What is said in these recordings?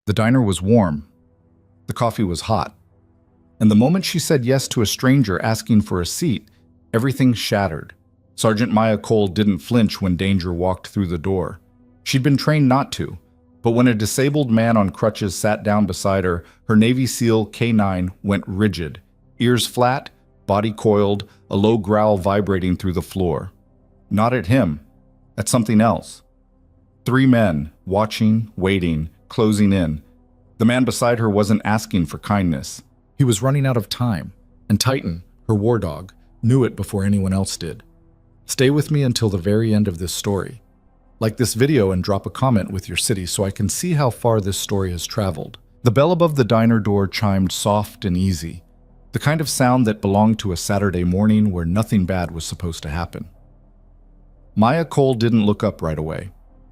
The diner was warm. The coffee was hot. And the moment she said yes to a stranger asking for a seat, everything shattered. Sergeant Maya Cole didn't flinch when danger walked through the door. She'd been trained not to, but when a disabled man on crutches sat down beside her, her Navy SEAL K9 went rigid, ears flat, body coiled, a low growl vibrating through the floor. Not at him, at something else. 3 men, watching, waiting, closing in. The man beside her wasn't asking for kindness. He was running out of time, and Titan, her war dog, knew it before anyone else did. Stay with me until the very end of this story. Like this video and drop a comment with your city so I can see how far this story has traveled. The bell above the diner door chimed soft and easy, the kind of sound that belonged to a Saturday morning where nothing bad was supposed to happen. Maya Cole didn't look up right away.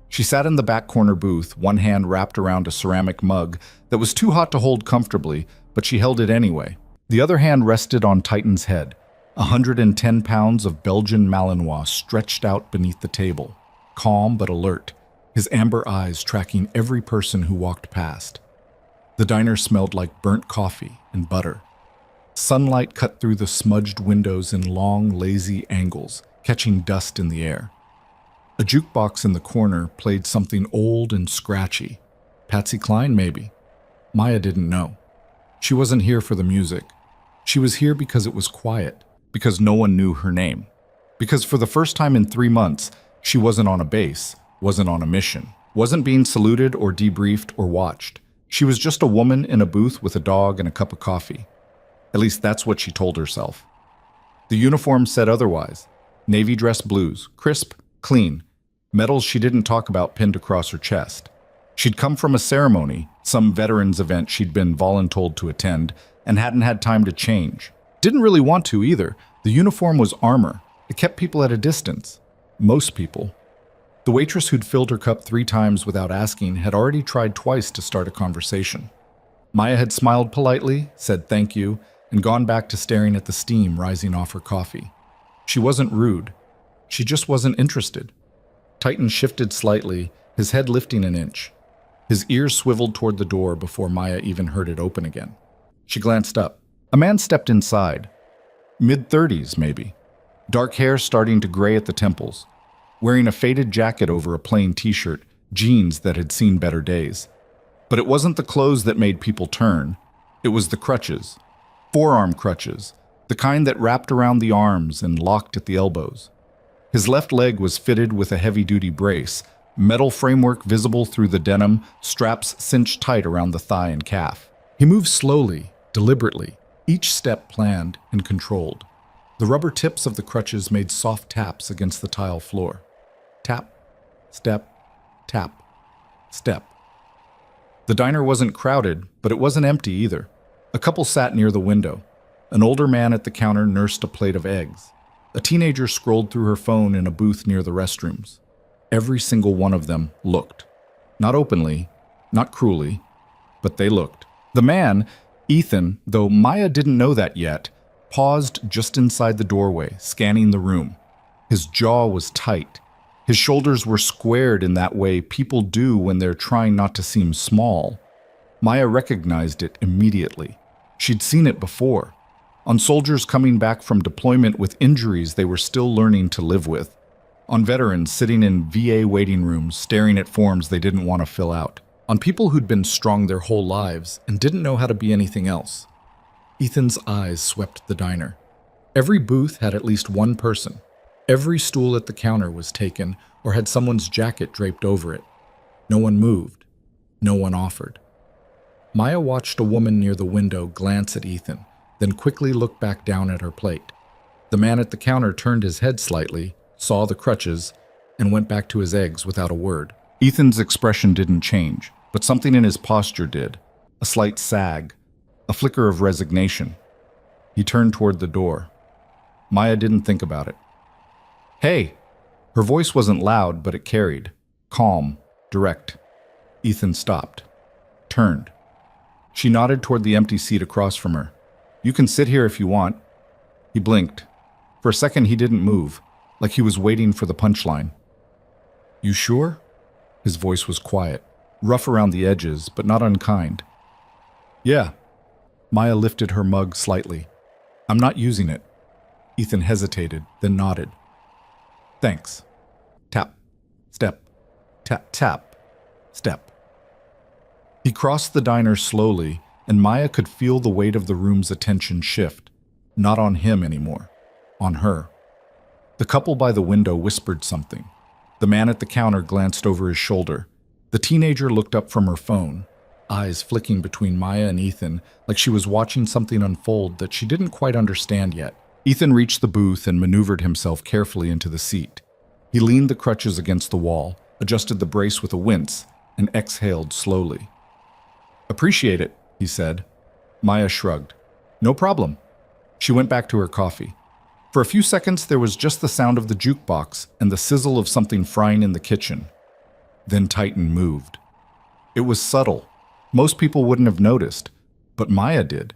She sat in the back corner booth, one hand wrapped around a ceramic mug that was too hot to hold comfortably, but she held it anyway. The other hand rested on Titan's head, 110 pounds of Belgian Malinois stretched out beneath the table, calm but alert, his amber eyes tracking every person who walked past. The diner smelled like burnt coffee and butter. Sunlight cut through the smudged windows in long, lazy angles, catching dust in the air. A jukebox in the corner played something old and scratchy. Patsy Cline, maybe. Maya didn't know. She wasn't here for the music. She was here because it was quiet, because no one knew her name. Because for the first time in 3 months, she wasn't on a base, wasn't on a mission, wasn't being saluted or debriefed or watched. She was just a woman in a booth with a dog and a cup of coffee. At least that's what she told herself. The uniform said otherwise. Navy dress blues, crisp, clean, medals she didn't talk about pinned across her chest. She'd come from a ceremony, some veterans event she'd been voluntold to attend, and hadn't had time to change. Didn't really want to either. The uniform was armor. It kept people at a distance. Most people. The waitress who'd filled her cup 3 times without asking had already tried twice to start a conversation. Maya had smiled politely, said thank you, and gone back to staring at the steam rising off her coffee. She wasn't rude. She just wasn't interested. Titan shifted slightly, his head lifting an inch. His ears swiveled toward the door before Maya even heard it open again. She glanced up. A man stepped inside. Mid-30s, maybe. Dark hair starting to gray at the temples. Wearing a faded jacket over a plain t-shirt, jeans that had seen better days. But it wasn't the clothes that made people turn. It was the crutches. Forearm crutches. The kind that wrapped around the arms and locked at the elbows. His left leg was fitted with a heavy-duty brace, metal framework visible through the denim, straps cinched tight around the thigh and calf. He moved slowly, deliberately, each step planned and controlled. The rubber tips of the crutches made soft taps against the tile floor. Tap, step, tap, step. The diner wasn't crowded, but it wasn't empty either. A couple sat near the window. An older man at the counter nursed a plate of eggs. A teenager scrolled through her phone in a booth near the restrooms. Every single one of them looked. Not openly, not cruelly, but they looked. The man, Ethan, though Maya didn't know that yet, paused just inside the doorway, scanning the room. His jaw was tight. His shoulders were squared in that way people do when they're trying not to seem small. Maya recognized it immediately. She'd seen it before. On soldiers coming back from deployment with injuries they were still learning to live with. On veterans sitting in VA waiting rooms staring at forms they didn't want to fill out. On people who'd been strong their whole lives and didn't know how to be anything else. Ethan's eyes swept the diner. Every booth had at least one person. Every stool at the counter was taken or had someone's jacket draped over it. No one moved. No one offered. Maya watched a woman near the window glance at Ethan, then quickly looked back down at her plate. The man at the counter turned his head slightly, saw the crutches, and went back to his eggs without a word. Ethan's expression didn't change, but something in his posture did. A slight sag, a flicker of resignation. He turned toward the door. Maya didn't think about it. "Hey!" Her voice wasn't loud, but it carried. Calm, direct. Ethan stopped. Turned. She nodded toward the empty seat across from her. "You can sit here if you want." He blinked. For a second he didn't move, like he was waiting for the punchline. "You sure?" His voice was quiet. rough around the edges, but not unkind. Yeah. Maya lifted her mug slightly. I'm not using it. Ethan hesitated, then nodded. Thanks. Tap. Step. Tap. Tap. Step. He crossed the diner slowly, and Maya could feel the weight of the room's attention shift. Not on him anymore. On her. The couple by the window whispered something. The man at the counter glanced over his shoulder. The teenager looked up from her phone, eyes flicking between Maya and Ethan like she was watching something unfold that she didn't quite understand yet. Ethan reached the booth and maneuvered himself carefully into the seat. He leaned the crutches against the wall, adjusted the brace with a wince, and exhaled slowly. Appreciate it, he said. Maya shrugged. No problem. She went back to her coffee. For a few seconds, there was just the sound of the jukebox and the sizzle of something frying in the kitchen. Then Titan moved. It was subtle. Most people wouldn't have noticed, but Maya did.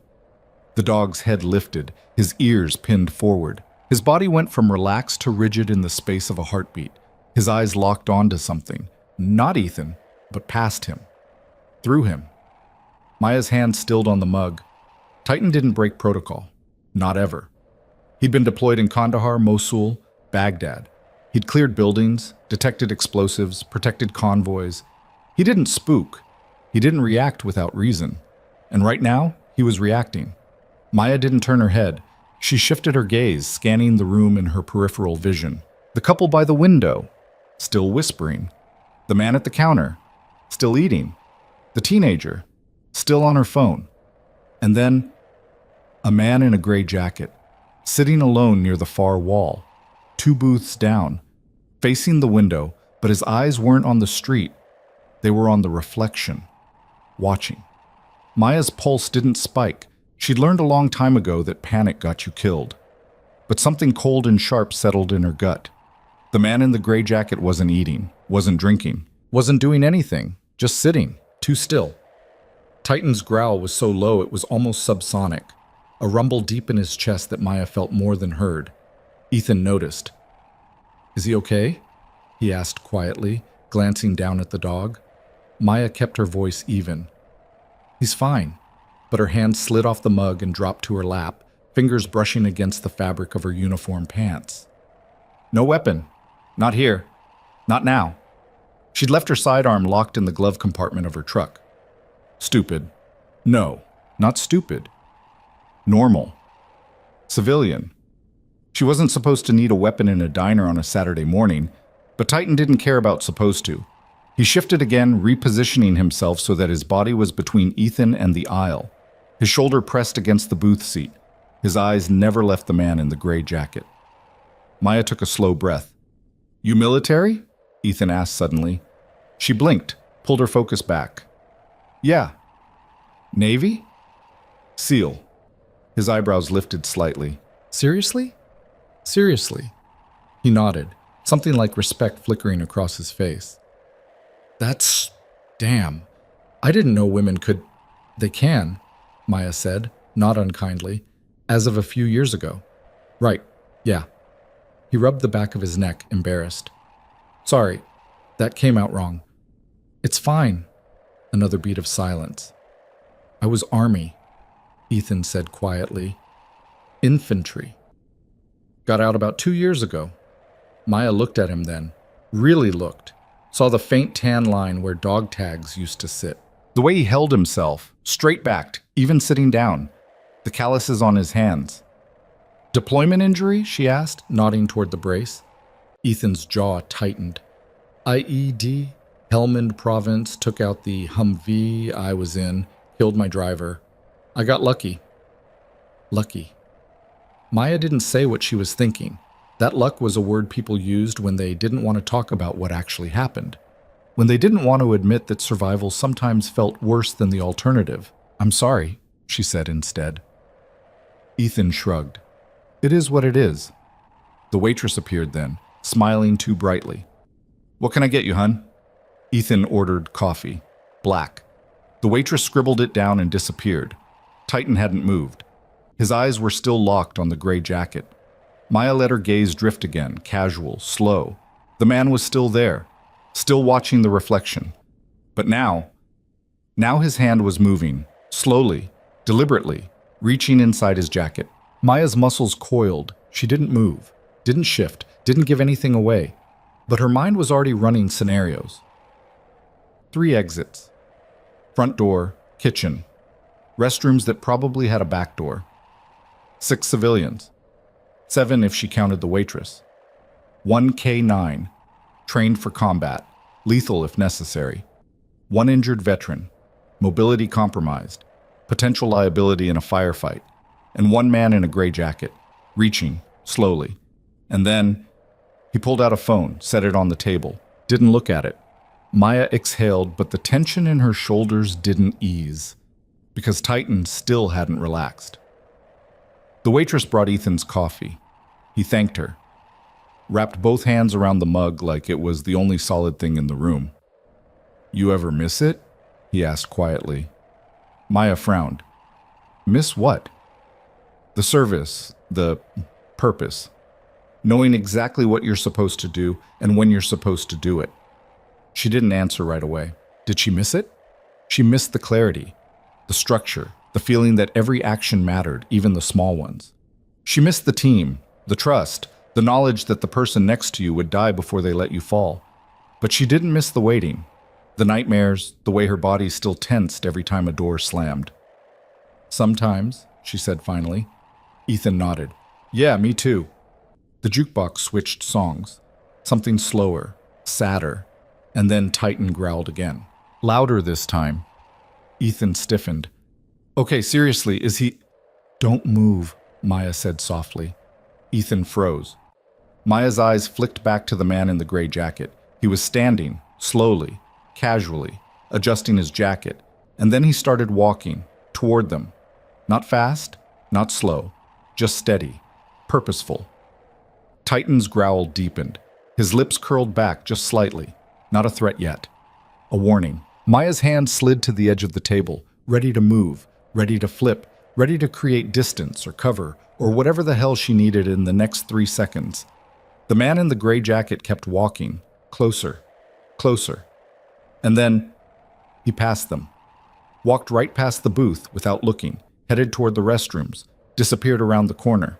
The dog's head lifted, his ears pinned forward. His body went from relaxed to rigid in the space of a heartbeat. His eyes locked onto something. Not Ethan, but past him. Through him. Maya's hand stilled on the mug. Titan didn't break protocol. Not ever. He'd been deployed in Kandahar, Mosul, Baghdad. He'd cleared buildings, detected explosives, protected convoys. He didn't spook. He didn't react without reason. And right now, he was reacting. Maya didn't turn her head. She shifted her gaze, scanning the room in her peripheral vision. The couple by the window, still whispering. The man at the counter, still eating. The teenager, still on her phone. And then, a man in a gray jacket, sitting alone near the far wall, 2 booths down, facing the window, but his eyes weren't on the street. They were on the reflection, watching. Maya's pulse didn't spike. She'd learned a long time ago that panic got you killed. But something cold and sharp settled in her gut. The man in the gray jacket wasn't eating, wasn't drinking, wasn't doing anything, just sitting, too still. Titan's growl was so low it was almost subsonic, a rumble deep in his chest that Maya felt more than heard. Ethan noticed. Is he okay? He asked quietly, glancing down at the dog. Maya kept her voice even. He's fine. But her hand slid off the mug and dropped to her lap, fingers brushing against the fabric of her uniform pants. No weapon. Not here. Not now. She'd left her sidearm locked in the glove compartment of her truck. Stupid. No, not stupid. Normal. Civilian. She wasn't supposed to need a weapon in a diner on a Saturday morning, but Titan didn't care about supposed to. He shifted again, repositioning himself so that his body was between Ethan and the aisle. His shoulder pressed against the booth seat. His eyes never left the man in the gray jacket. Maya took a slow breath. You military? Ethan asked suddenly. She blinked, pulled her focus back. Yeah. Navy? SEAL. His eyebrows lifted slightly. Seriously? Seriously. He nodded, something like respect flickering across his face. That's... damn. I didn't know women could... They can, Maya said, not unkindly, as of a few years ago. Right, yeah. He rubbed the back of his neck, embarrassed. Sorry, that came out wrong. It's fine. Another beat of silence. I was Army, Ethan said quietly. Infantry. Got out about 2 years ago. Maya looked at him then, really looked, saw the faint tan line where dog tags used to sit. The way he held himself, straight-backed, even sitting down, the calluses on his hands. Deployment injury? She asked, nodding toward the brace. Ethan's jaw tightened. IED, Helmand Province, took out the Humvee I was in, killed my driver. I got lucky. Lucky. Maya didn't say what she was thinking. That luck was a word people used when they didn't want to talk about what actually happened. When they didn't want to admit that survival sometimes felt worse than the alternative. I'm sorry, she said instead. Ethan shrugged. It is what it is. The waitress appeared then, smiling too brightly. What can I get you, hun? Ethan ordered coffee. Black. The waitress scribbled it down and disappeared. Titan hadn't moved. His eyes were still locked on the gray jacket. Maya let her gaze drift again, casual, slow. The man was still there, still watching the reflection. But now his hand was moving, slowly, deliberately, reaching inside his jacket. Maya's muscles coiled. She didn't move, didn't shift, didn't give anything away. But her mind was already running scenarios. 3 exits. Front door, kitchen. Restrooms that probably had a back door. 6 civilians. 7 if she counted the waitress. 1 K9, trained for combat, lethal if necessary. 1 injured veteran, mobility compromised, potential liability in a firefight. And 1 man in a gray jacket, reaching, slowly. And then he pulled out a phone, set it on the table, didn't look at it. Maya exhaled, but the tension in her shoulders didn't ease, because Titan still hadn't relaxed. The waitress brought Ethan's coffee. He thanked her, wrapped both hands around the mug like it was the only solid thing in the room. "You ever miss it?" he asked quietly. Maya frowned. "Miss what?" "The service, the purpose. Knowing exactly what you're supposed to do and when you're supposed to do it." She didn't answer right away. Did she miss it? She missed the clarity, the structure, the feeling that every action mattered, even the small ones. She missed the team, the trust, the knowledge that the person next to you would die before they let you fall. But she didn't miss the waiting, the nightmares, the way her body still tensed every time a door slammed. "Sometimes," she said finally. Ethan nodded. "Yeah, me too." The jukebox switched songs, something slower, sadder, and then Titan growled again. Louder this time. Ethan stiffened. "Okay, seriously, is he—" "Don't move," Maya said softly. Ethan froze. Maya's eyes flicked back to the man in the gray jacket. He was standing, slowly, casually, adjusting his jacket, and then he started walking, toward them. Not fast, not slow, just steady, purposeful. Titan's growl deepened. His lips curled back just slightly. Not a threat yet. A warning. Maya's hand slid to the edge of the table, ready to move, ready to flip, ready to create distance or cover, or whatever the hell she needed in the next 3 seconds. The man in the gray jacket kept walking, closer, closer. And then he passed them. Walked right past the booth without looking, headed toward the restrooms, disappeared around the corner.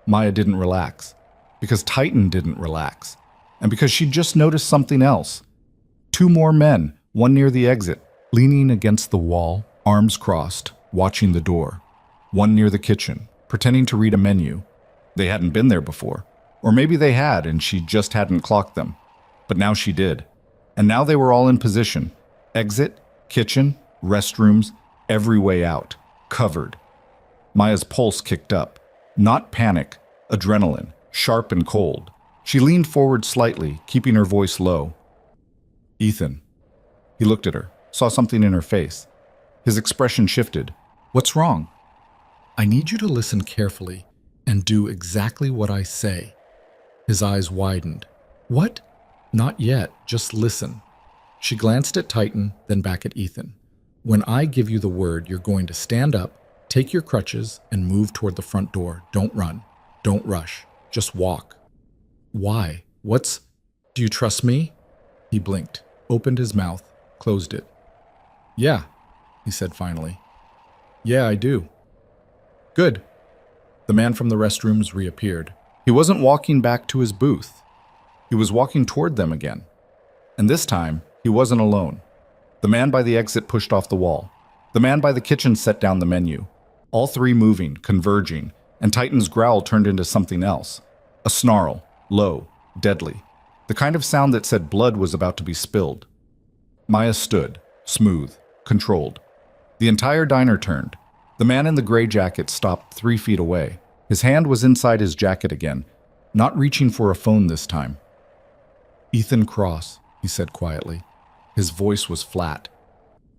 Maya didn't relax, because Titan didn't relax, and because she'd just noticed something else. 2 more men, one near the exit, leaning against the wall, arms crossed, watching the door. One near the kitchen, pretending to read a menu. They hadn't been there before. Or maybe they had and she just hadn't clocked them. But now she did. And now they were all in position. Exit, kitchen, restrooms, every way out. Covered. Maya's pulse kicked up. Not panic, adrenaline, sharp and cold. She leaned forward slightly, keeping her voice low. "Ethan." He looked at her, saw something in her face. His expression shifted. "What's wrong?" "I need you to listen carefully and do exactly what I say." His eyes widened. "What?" "Not yet, just listen." She glanced at Titan, then back at Ethan. "When I give you the word, you're going to stand up, take your crutches, and move toward the front door. Don't run. Don't rush. Just walk." "Why? Do you trust me?" He blinked, opened his mouth, closed it. "Yeah," he said finally. "Yeah, I do." "Good." The man from the restrooms reappeared. He wasn't walking back to his booth. He was walking toward them again. And this time, he wasn't alone. The man by the exit pushed off the wall. The man by the kitchen set down the menu. All 3 moving, converging, and Titan's growl turned into something else. A snarl, low, deadly. The kind of sound that said blood was about to be spilled. Maya stood, smooth, controlled. The entire diner turned. The man in the gray jacket stopped 3 feet away. His hand was inside his jacket again, not reaching for a phone this time. "Ethan Cross," he said quietly. His voice was flat,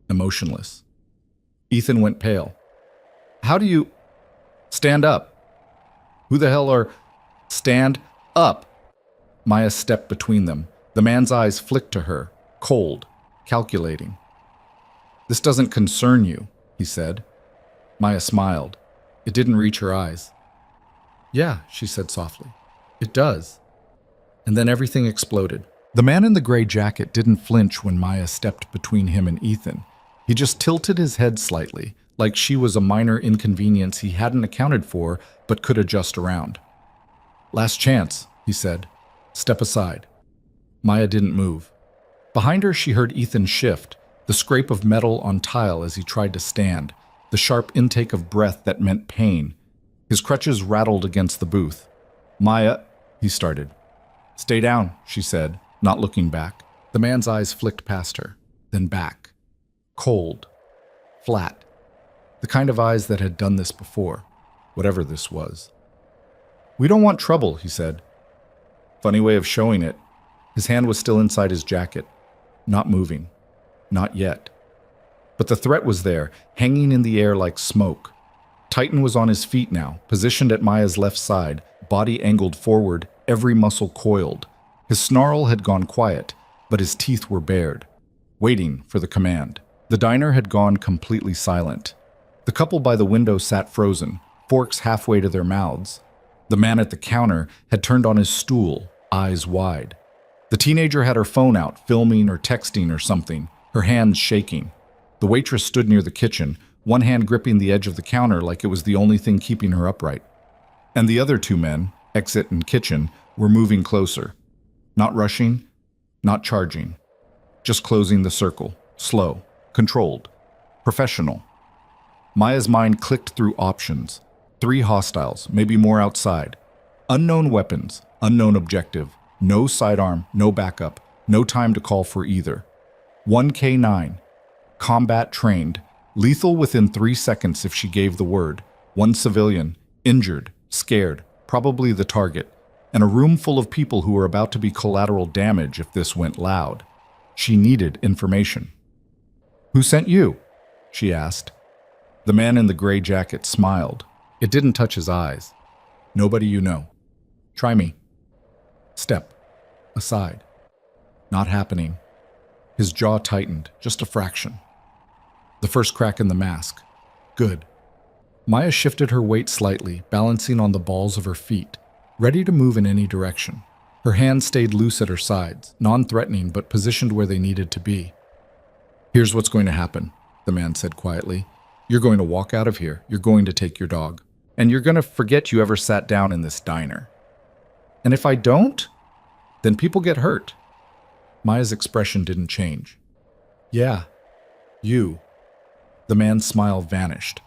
emotionless. Ethan went pale. "How do you—" "Stand up." "Who the hell are—" "Stand up." Maya stepped between them. The man's eyes flicked to her, cold, calculating. "This doesn't concern you," he said. Maya smiled. It didn't reach her eyes. "Yeah," she said softly. "It does." And then everything exploded. The man in the gray jacket didn't flinch when Maya stepped between him and Ethan. He just tilted his head slightly, like she was a minor inconvenience he hadn't accounted for but could adjust around. "Last chance," he said. "Step aside." Maya didn't move. Behind her, she heard Ethan shift, the scrape of metal on tile as he tried to stand, the sharp intake of breath that meant pain. His crutches rattled against the booth. "Maya," he started. "Stay down," she said, not looking back. The man's eyes flicked past her, then back. Cold. Flat. The kind of eyes that had done this before, whatever this was. "We don't want trouble," he said. Funny way of showing it. His hand was still inside his jacket, not moving. Not yet. But the threat was there, hanging in the air like smoke. Titan was on his feet now, positioned at Maya's left side, body angled forward, every muscle coiled. His snarl had gone quiet, but his teeth were bared, waiting for the command. The diner had gone completely silent. The couple by the window sat frozen, forks halfway to their mouths. The man at the counter had turned on his stool, eyes wide. The teenager had her phone out, filming or texting or something, her hands shaking. The waitress stood near the kitchen, one hand gripping the edge of the counter like it was the only thing keeping her upright. And the other two men, exit and kitchen, were moving closer. Not rushing, not charging. Just closing the circle, slow, controlled, professional. Maya's mind clicked through options. 3 hostiles, maybe more outside. Unknown weapons, unknown objective. No sidearm, no backup, no time to call for either. 1 K9, combat trained, lethal within 3 seconds if she gave the word. 1 civilian, injured, scared, probably the target, and a room full of people who were about to be collateral damage if this went loud. She needed information. "Who sent you?" she asked. The man in the gray jacket smiled. It didn't touch his eyes. "Nobody you know. Try me." Step. Aside. Not happening. His jaw tightened, just a fraction. The first crack in the mask. Good. Maya shifted her weight slightly, balancing on the balls of her feet, ready to move in any direction. Her hands stayed loose at her sides, non-threatening but positioned where they needed to be. "Here's what's going to happen," the man said quietly. "You're going to walk out of here. You're going to take your dog. And you're going to forget you ever sat down in this diner. And if I don't, then people get hurt." Maya's expression didn't change. "Yeah, you." The man's smile vanished.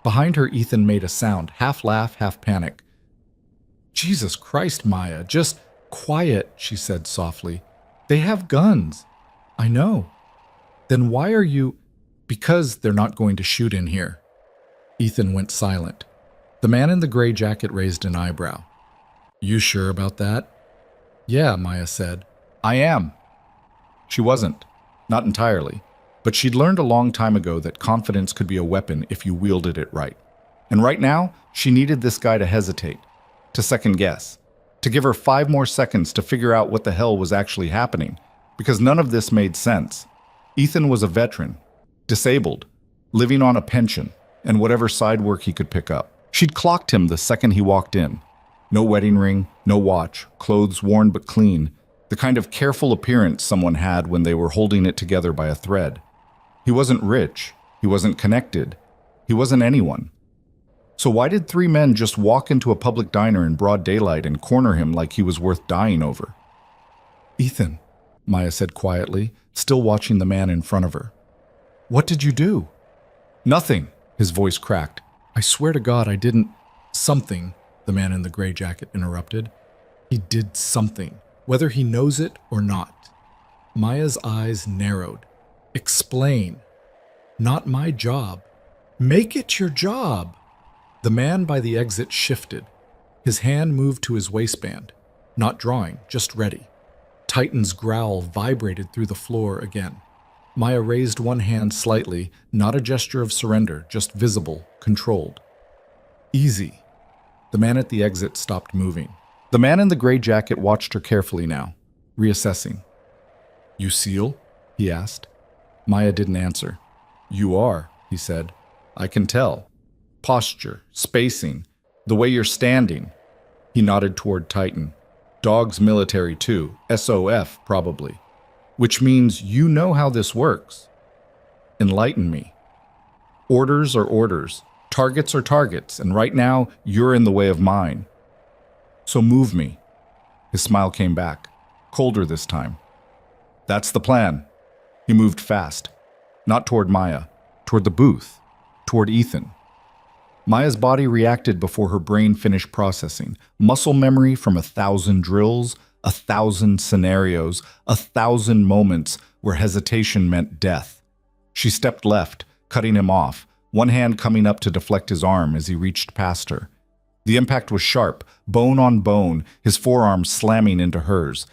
Behind her, Ethan made a sound, half laugh, half panic. "Jesus Christ, Maya, just quiet," she said softly. "They have guns." "I know." "Then why are you—" "Because they're not going to shoot in here." Ethan went silent. The man in the gray jacket raised an eyebrow. "You sure about that?" "Yeah," Maya said. "I am." She wasn't. Not entirely. But she'd learned a long time ago that confidence could be a weapon if you wielded it right. And right now, she needed this guy to hesitate, to second guess, to give her 5 more seconds to figure out what the hell was actually happening, because none of this made sense. Ethan was a veteran, disabled, living on a pension, and whatever side work he could pick up. She'd clocked him the second he walked in. No wedding ring, no watch, clothes worn but clean, the kind of careful appearance someone had when they were holding it together by a thread. He wasn't rich, he wasn't connected, he wasn't anyone. So why did 3 men just walk into a public diner in broad daylight and corner him like he was worth dying over? "Ethan," Maya said quietly, still watching the man in front of her. "What did you do?" "Nothing," his voice cracked. "I swear to God I didn't—" "Something," the man in the gray jacket interrupted. "He did something, whether he knows it or not." Maya's eyes narrowed. "Explain." "Not my job." "Make it your job." The man by the exit shifted. His hand moved to his waistband, not drawing, just ready. Titan's growl vibrated through the floor again. Maya raised one hand slightly, not a gesture of surrender, just visible, controlled. "Easy." The man at the exit stopped moving. The man in the gray jacket watched her carefully now, reassessing. "You seal?" he asked. Maya didn't answer. "You are," he said. "I can tell. Posture, spacing, the way you're standing." He nodded toward Titan. Dog's military too, SOF probably. Which means you know how this works. Enlighten me. Orders are orders, targets are targets, and right now you're in the way of mine. So move me. His smile came back, colder this time. That's the plan. He moved fast, not toward Maya, toward the booth, toward Ethan. Maya's body reacted before her brain finished processing. Muscle memory from 1,000 drills, 1,000 scenarios, 1,000 moments where hesitation meant death. She stepped left, cutting him off, one hand coming up to deflect his arm as he reached past her. The impact was sharp, bone on bone, his forearm slamming into hers.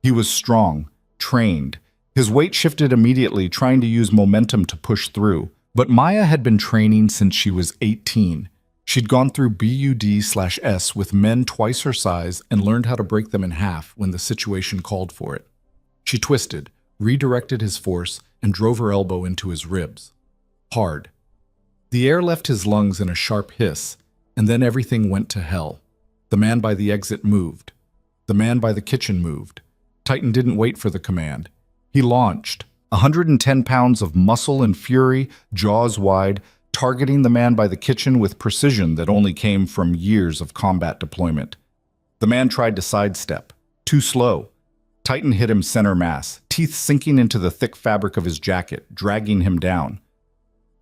He was strong, trained. His weight shifted immediately, trying to use momentum to push through. But Maya had been training since she was 18. She'd gone through BUD/S with men twice her size and learned how to break them in half when the situation called for it. She twisted, redirected his force, and drove her elbow into his ribs. Hard. The air left his lungs in a sharp hiss, and then everything went to hell. The man by the exit moved. The man by the kitchen moved. Titan didn't wait for the command. He launched, 110 pounds of muscle and fury, jaws wide, targeting the man by the kitchen with precision that only came from years of combat deployment. The man tried to sidestep. Too slow. Titan hit him center mass, teeth sinking into the thick fabric of his jacket, dragging him down.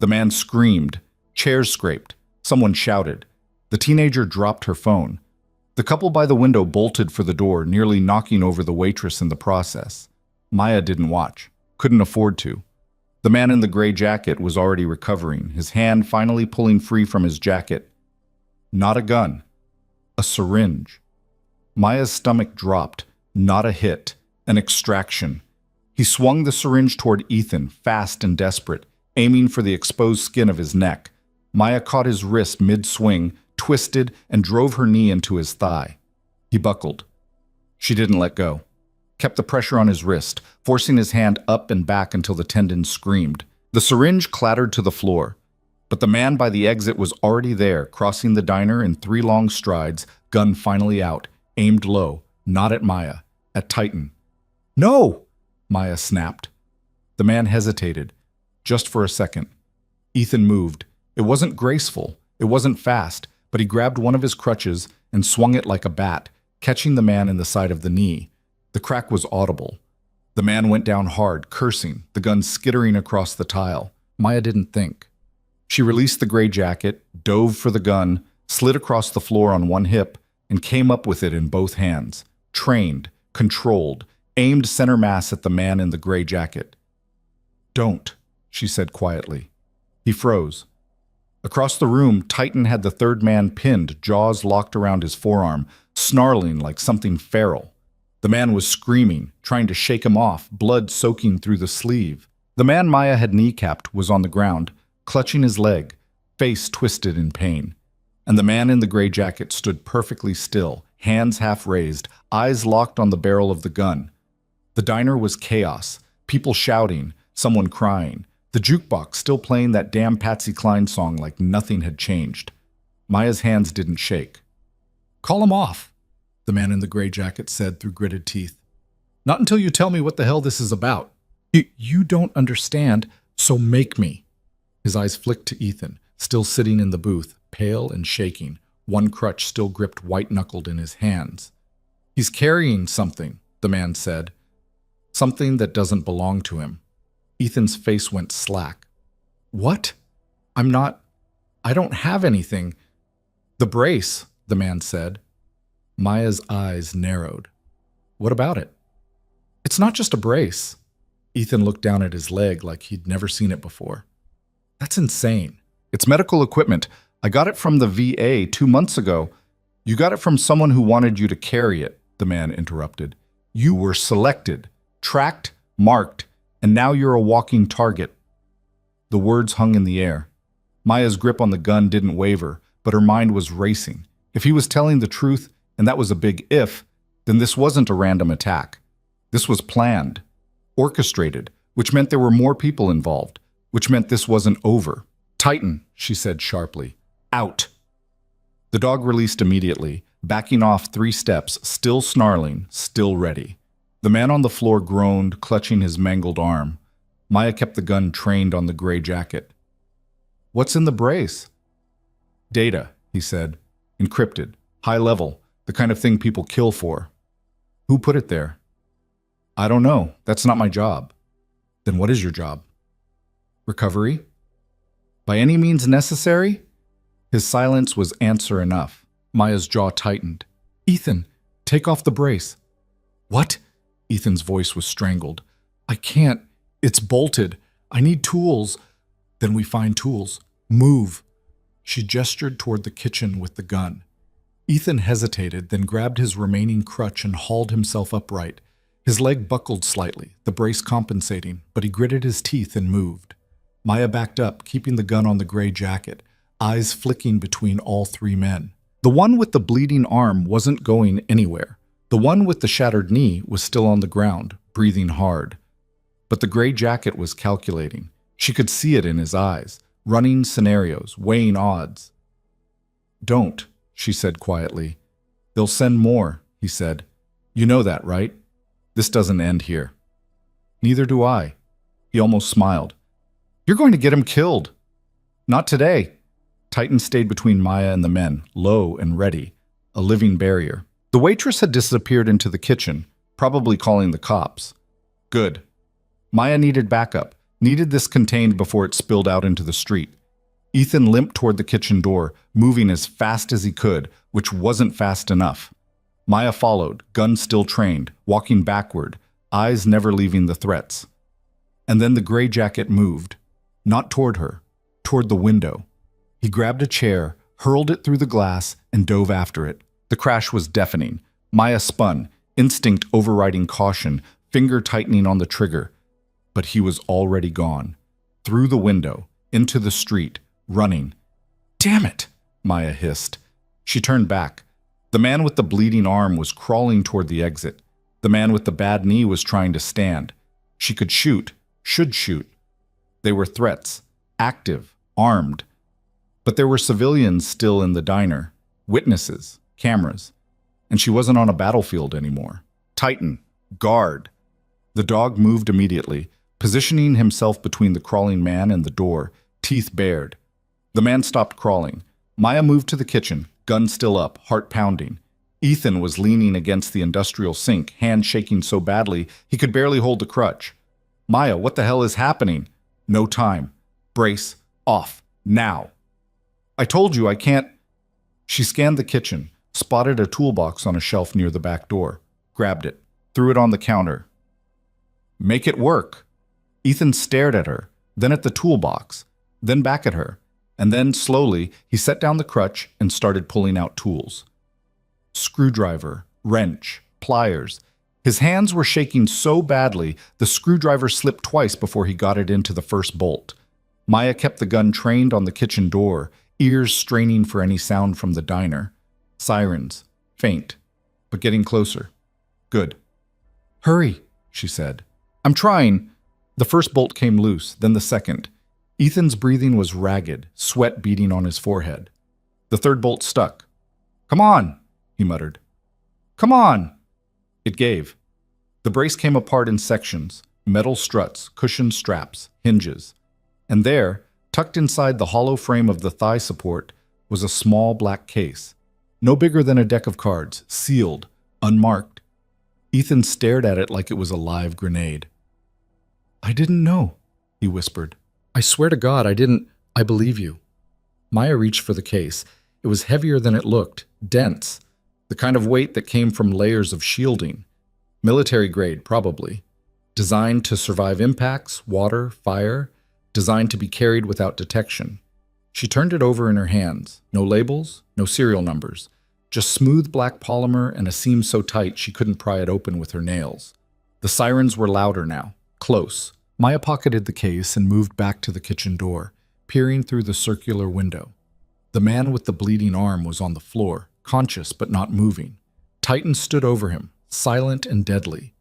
The man screamed. Chairs scraped. Someone shouted. The teenager dropped her phone. The couple by the window bolted for the door, nearly knocking over the waitress in the process. Maya didn't watch. Couldn't afford to. The man in the gray jacket was already recovering, his hand finally pulling free from his jacket. Not a gun. A syringe. Maya's stomach dropped. Not a hit. An extraction. He swung the syringe toward Ethan, fast and desperate, aiming for the exposed skin of his neck. Maya caught his wrist mid-swing, twisted, and drove her knee into his thigh. He buckled. She didn't let go. Kept the pressure on his wrist, forcing his hand up and back until the tendon screamed. The syringe clattered to the floor. But the man by the exit was already there, crossing the diner in 3 long strides, gun finally out, aimed low, not at Maya, at Titan. No! Maya snapped. The man hesitated, just for a second. Ethan moved. It wasn't graceful, it wasn't fast, but he grabbed one of his crutches and swung it like a bat, catching the man in the side of the knee. The crack was audible. The man went down hard, cursing, the gun skittering across the tile. Maya didn't think. She released the gray jacket, dove for the gun, slid across the floor on one hip, and came up with it in both hands. Trained, controlled, aimed center mass at the man in the gray jacket. Don't, she said quietly. He froze. Across the room, Titan had the third man pinned, jaws locked around his forearm, snarling like something feral. The man was screaming, trying to shake him off, blood soaking through the sleeve. The man Maya had kneecapped was on the ground, clutching his leg, face twisted in pain. And the man in the gray jacket stood perfectly still, hands half raised, eyes locked on the barrel of the gun. The diner was chaos, people shouting, someone crying, the jukebox still playing that damn Patsy Cline song like nothing had changed. Maya's hands didn't shake. "Call him off," the man in the gray jacket said through gritted teeth. "Not until you tell me what the hell this is about. You don't understand, so make me." His eyes flicked to Ethan, still sitting in the booth, pale and shaking, one crutch still gripped white-knuckled in his hands. "He's carrying something," the man said. "Something that doesn't belong to him." Ethan's face went slack. "What? I don't have anything." "The brace," the man said. Maya's eyes narrowed. "What about it?" "It's not just a brace." Ethan looked down at his leg like he'd never seen it before. "That's insane. It's medical equipment. I got it from the VA 2 months ago." "You got it from someone who wanted you to carry it," the man interrupted. "You were selected, tracked, marked, and now you're a walking target." The words hung in the air. Maya's grip on the gun didn't waver, but her mind was racing. If he was telling the truth, and that was a big if, then this wasn't a random attack. This was planned, orchestrated, which meant there were more people involved, which meant this wasn't over. "Titan," she said sharply. "Out." The dog released immediately, backing off 3 steps, still snarling, still ready. The man on the floor groaned, clutching his mangled arm. Maya kept the gun trained on the gray jacket. "What's in the brace?" "Data," he said. "Encrypted. High level. The kind of thing people kill for." "Who put it there?" "I don't know. That's not my job." "Then what is your job?" "Recovery." "By any means necessary?" His silence was answer enough. Maya's jaw tightened. "Ethan, take off the brace." "What?" Ethan's voice was strangled. "I can't. It's bolted. I need tools." "Then we find tools. Move." She gestured toward the kitchen with the gun. Ethan hesitated, then grabbed his remaining crutch and hauled himself upright. His leg buckled slightly, the brace compensating, but he gritted his teeth and moved. Maya backed up, keeping the gun on the gray jacket, eyes flicking between all 3 men. The one with the bleeding arm wasn't going anywhere. The one with the shattered knee was still on the ground, breathing hard. But the gray jacket was calculating. She could see it in his eyes, running scenarios, weighing odds. "Don't," she said quietly. "They'll send more," he said. "You know that, right? This doesn't end here." "Neither do I." He almost smiled. "You're going to get him killed." "Not today." Titan stayed between Maya and the men, low and ready, a living barrier. The waitress had disappeared into the kitchen, probably calling the cops. Good. Maya needed backup, needed this contained before it spilled out into the street. Ethan limped toward the kitchen door, moving as fast as he could, which wasn't fast enough. Maya followed, gun still trained, walking backward, eyes never leaving the threats. And then the gray jacket moved, not toward her, toward the window. He grabbed a chair, hurled it through the glass, and dove after it. The crash was deafening. Maya spun, instinct overriding caution, finger tightening on the trigger. But he was already gone. Through the window, into the street, running. "Damn it!" Maya hissed. She turned back. The man with the bleeding arm was crawling toward the exit. The man with the bad knee was trying to stand. She could shoot, should shoot. They were threats, active, armed. But there were civilians still in the diner, witnesses, cameras. And she wasn't on a battlefield anymore. Titan, guard. The dog moved immediately, positioning himself between the crawling man and the door, teeth bared. The man stopped crawling. Maya moved to the kitchen, gun still up, heart pounding. Ethan was leaning against the industrial sink, hand shaking so badly he could barely hold the crutch. "Maya, what the hell is happening?" "No time. Brace. Off. Now." "I told you I can't." She scanned the kitchen, spotted a toolbox on a shelf near the back door, grabbed it, threw it on the counter. "Make it work." Ethan stared at her, then at the toolbox, then back at her, and then, slowly, he set down the crutch and started pulling out tools. Screwdriver, wrench, pliers. His hands were shaking so badly, the screwdriver slipped twice before he got it into the first bolt. Maya kept the gun trained on the kitchen door, ears straining for any sound from the diner. Sirens, faint, but getting closer. Good. "Hurry," she said. "I'm trying." The first bolt came loose, then the second. Ethan's breathing was ragged, sweat beading on his forehead. The third bolt stuck. "Come on," he muttered. "Come on." It gave. The brace came apart in sections, metal struts, cushioned straps, hinges. And there, tucked inside the hollow frame of the thigh support, was a small black case, no bigger than a deck of cards, sealed, unmarked. Ethan stared at it like it was a live grenade. "I didn't know," he whispered. "I swear to God, I didn't. I believe you." Maya reached for the case. It was heavier than it looked, dense, the kind of weight that came from layers of shielding. Military grade, probably. Designed to survive impacts, water, fire, designed to be carried without detection. She turned it over in her hands. No labels, no serial numbers. Just smooth black polymer and a seam so tight she couldn't pry it open with her nails. The sirens were louder now, close. Maya pocketed the case and moved back to the kitchen door, peering through the circular window. The man with the bleeding arm was on the floor, conscious but not moving. Titan stood over him, silent and deadly.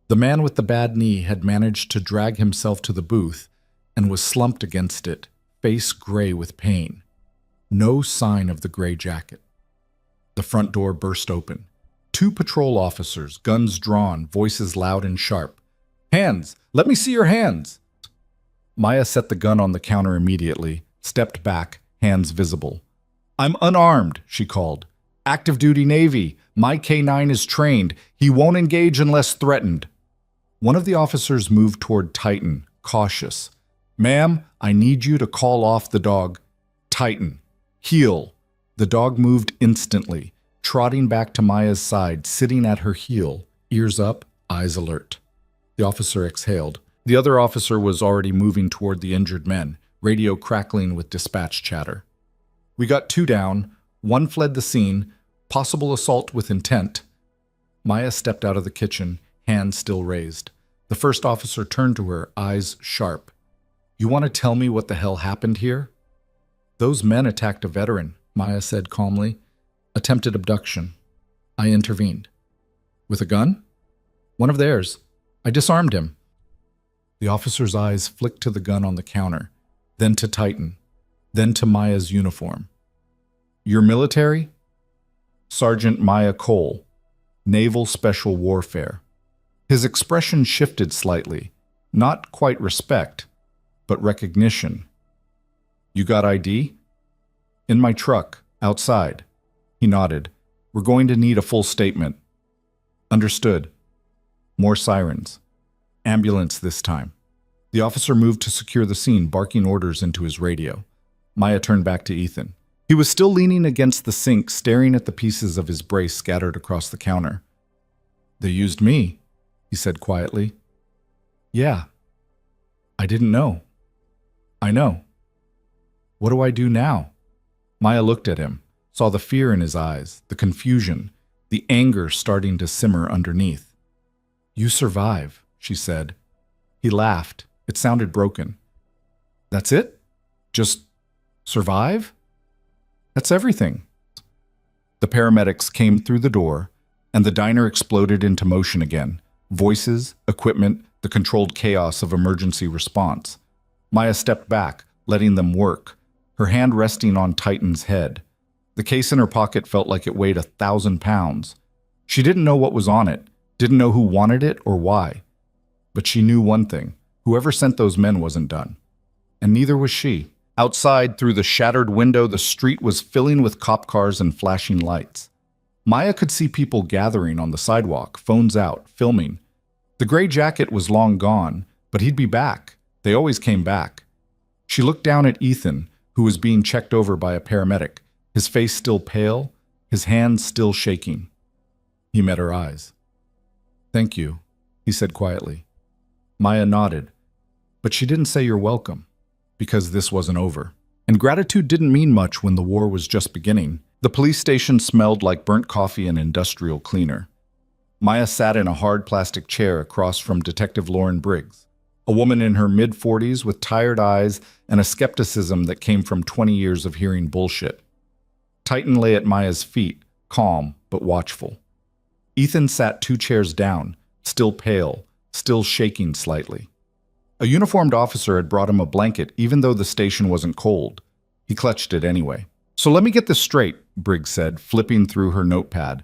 The man with the bad knee had managed to drag himself to the booth and was slumped against it, face gray with pain. No sign of the gray jacket. The The front door burst open. 2 patrol officers, guns drawn, voices loud and sharp. "Hands! Let me see your hands!" Maya set the gun on the counter immediately, stepped back, hands visible. "I'm unarmed," she called. "Active duty Navy. My K-9 is trained. He won't engage unless threatened." One of the officers moved toward Titan, cautious. "Ma'am, I need you to call off the dog." "Titan. Heel." The dog moved instantly, trotting back to Maya's side, sitting at her heel, ears up, eyes alert. The officer exhaled. The other officer was already moving toward the injured men, radio crackling with dispatch chatter. "We got 2 down. 1 fled the scene. Possible assault with intent." Maya stepped out of the kitchen, hands still raised. The first officer turned to her, eyes sharp. "You want to tell me what the hell happened here?" "Those men attacked a veteran," Maya said calmly. "Attempted abduction. I intervened." "With a gun?" "One of theirs. I disarmed him." The officer's eyes flicked to the gun on the counter, then to Titan, then to Maya's uniform. "You're military?" "Sergeant Maya Cole, Naval Special Warfare." His expression shifted slightly, not quite respect, but recognition. "You got ID?" "In my truck, outside." He nodded. "We're going to need a full statement." "Understood." More sirens. Ambulance this time. The officer moved to secure the scene, barking orders into his radio. Maya turned back to Ethan. He was still leaning against the sink, staring at the pieces of his brace scattered across the counter. "They used me," he said quietly. "Yeah. I didn't know." "I know." "What do I do now?" Maya looked at him, saw the fear in his eyes, the confusion, the anger starting to simmer underneath. "You survive," she said. He laughed. It sounded broken. "That's it? Just survive? That's everything." The paramedics came through the door, and the diner exploded into motion again. Voices, equipment, the controlled chaos of emergency response. Maya stepped back, letting them work, her hand resting on Titan's head. The case in her pocket felt like it weighed 1,000 pounds. She didn't know what was on it, didn't know who wanted it or why. But she knew one thing: whoever sent those men wasn't done. And neither was she. Outside, through the shattered window, the street was filling with cop cars and flashing lights. Maya could see people gathering on the sidewalk, phones out, filming. The gray jacket was long gone, but he'd be back. They always came back. She looked down at Ethan, who was being checked over by a paramedic, his face still pale, his hands still shaking. He met her eyes. "Thank you," he said quietly. Maya nodded, but she didn't say you're welcome, because this wasn't over. And gratitude didn't mean much when the war was just beginning. The police station smelled like burnt coffee and industrial cleaner. Maya sat in a hard plastic chair across from Detective Lauren Briggs, a woman in her mid-40s with tired eyes and a skepticism that came from 20 years of hearing bullshit. Titan lay at Maya's feet, calm but watchful. Ethan sat 2 chairs down, still pale, still shaking slightly. A uniformed officer had brought him a blanket even though the station wasn't cold. He clutched it anyway. "So let me get this straight," Briggs said, flipping through her notepad.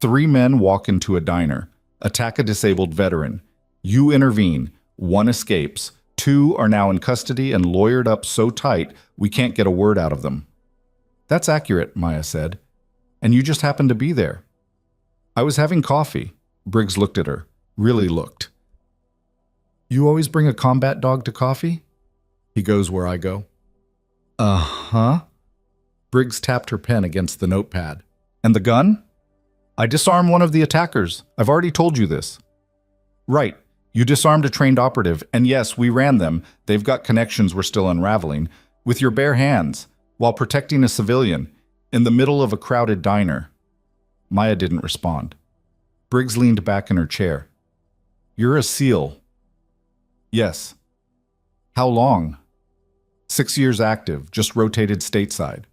3 men walk into a diner, attack a disabled veteran. You intervene. 1 escapes. 2 are now in custody and lawyered up so tight we can't get a word out of them. "That's accurate," Maya said. "And you just happened to be there." "I was having coffee." Briggs looked at her. Really looked. "You always bring a combat dog to coffee?" "He goes where I go." "Uh-huh." Briggs tapped her pen against the notepad. "And the gun?" "I disarmed one of the attackers. I've already told you this." "Right. You disarmed a trained operative, and yes, we ran them. They've got connections we're still unraveling. With your bare hands, while protecting a civilian, in the middle of a crowded diner." Maya didn't respond. Briggs leaned back in her chair. "You're a SEAL." "Yes." "How long?" 6 years active, just rotated stateside."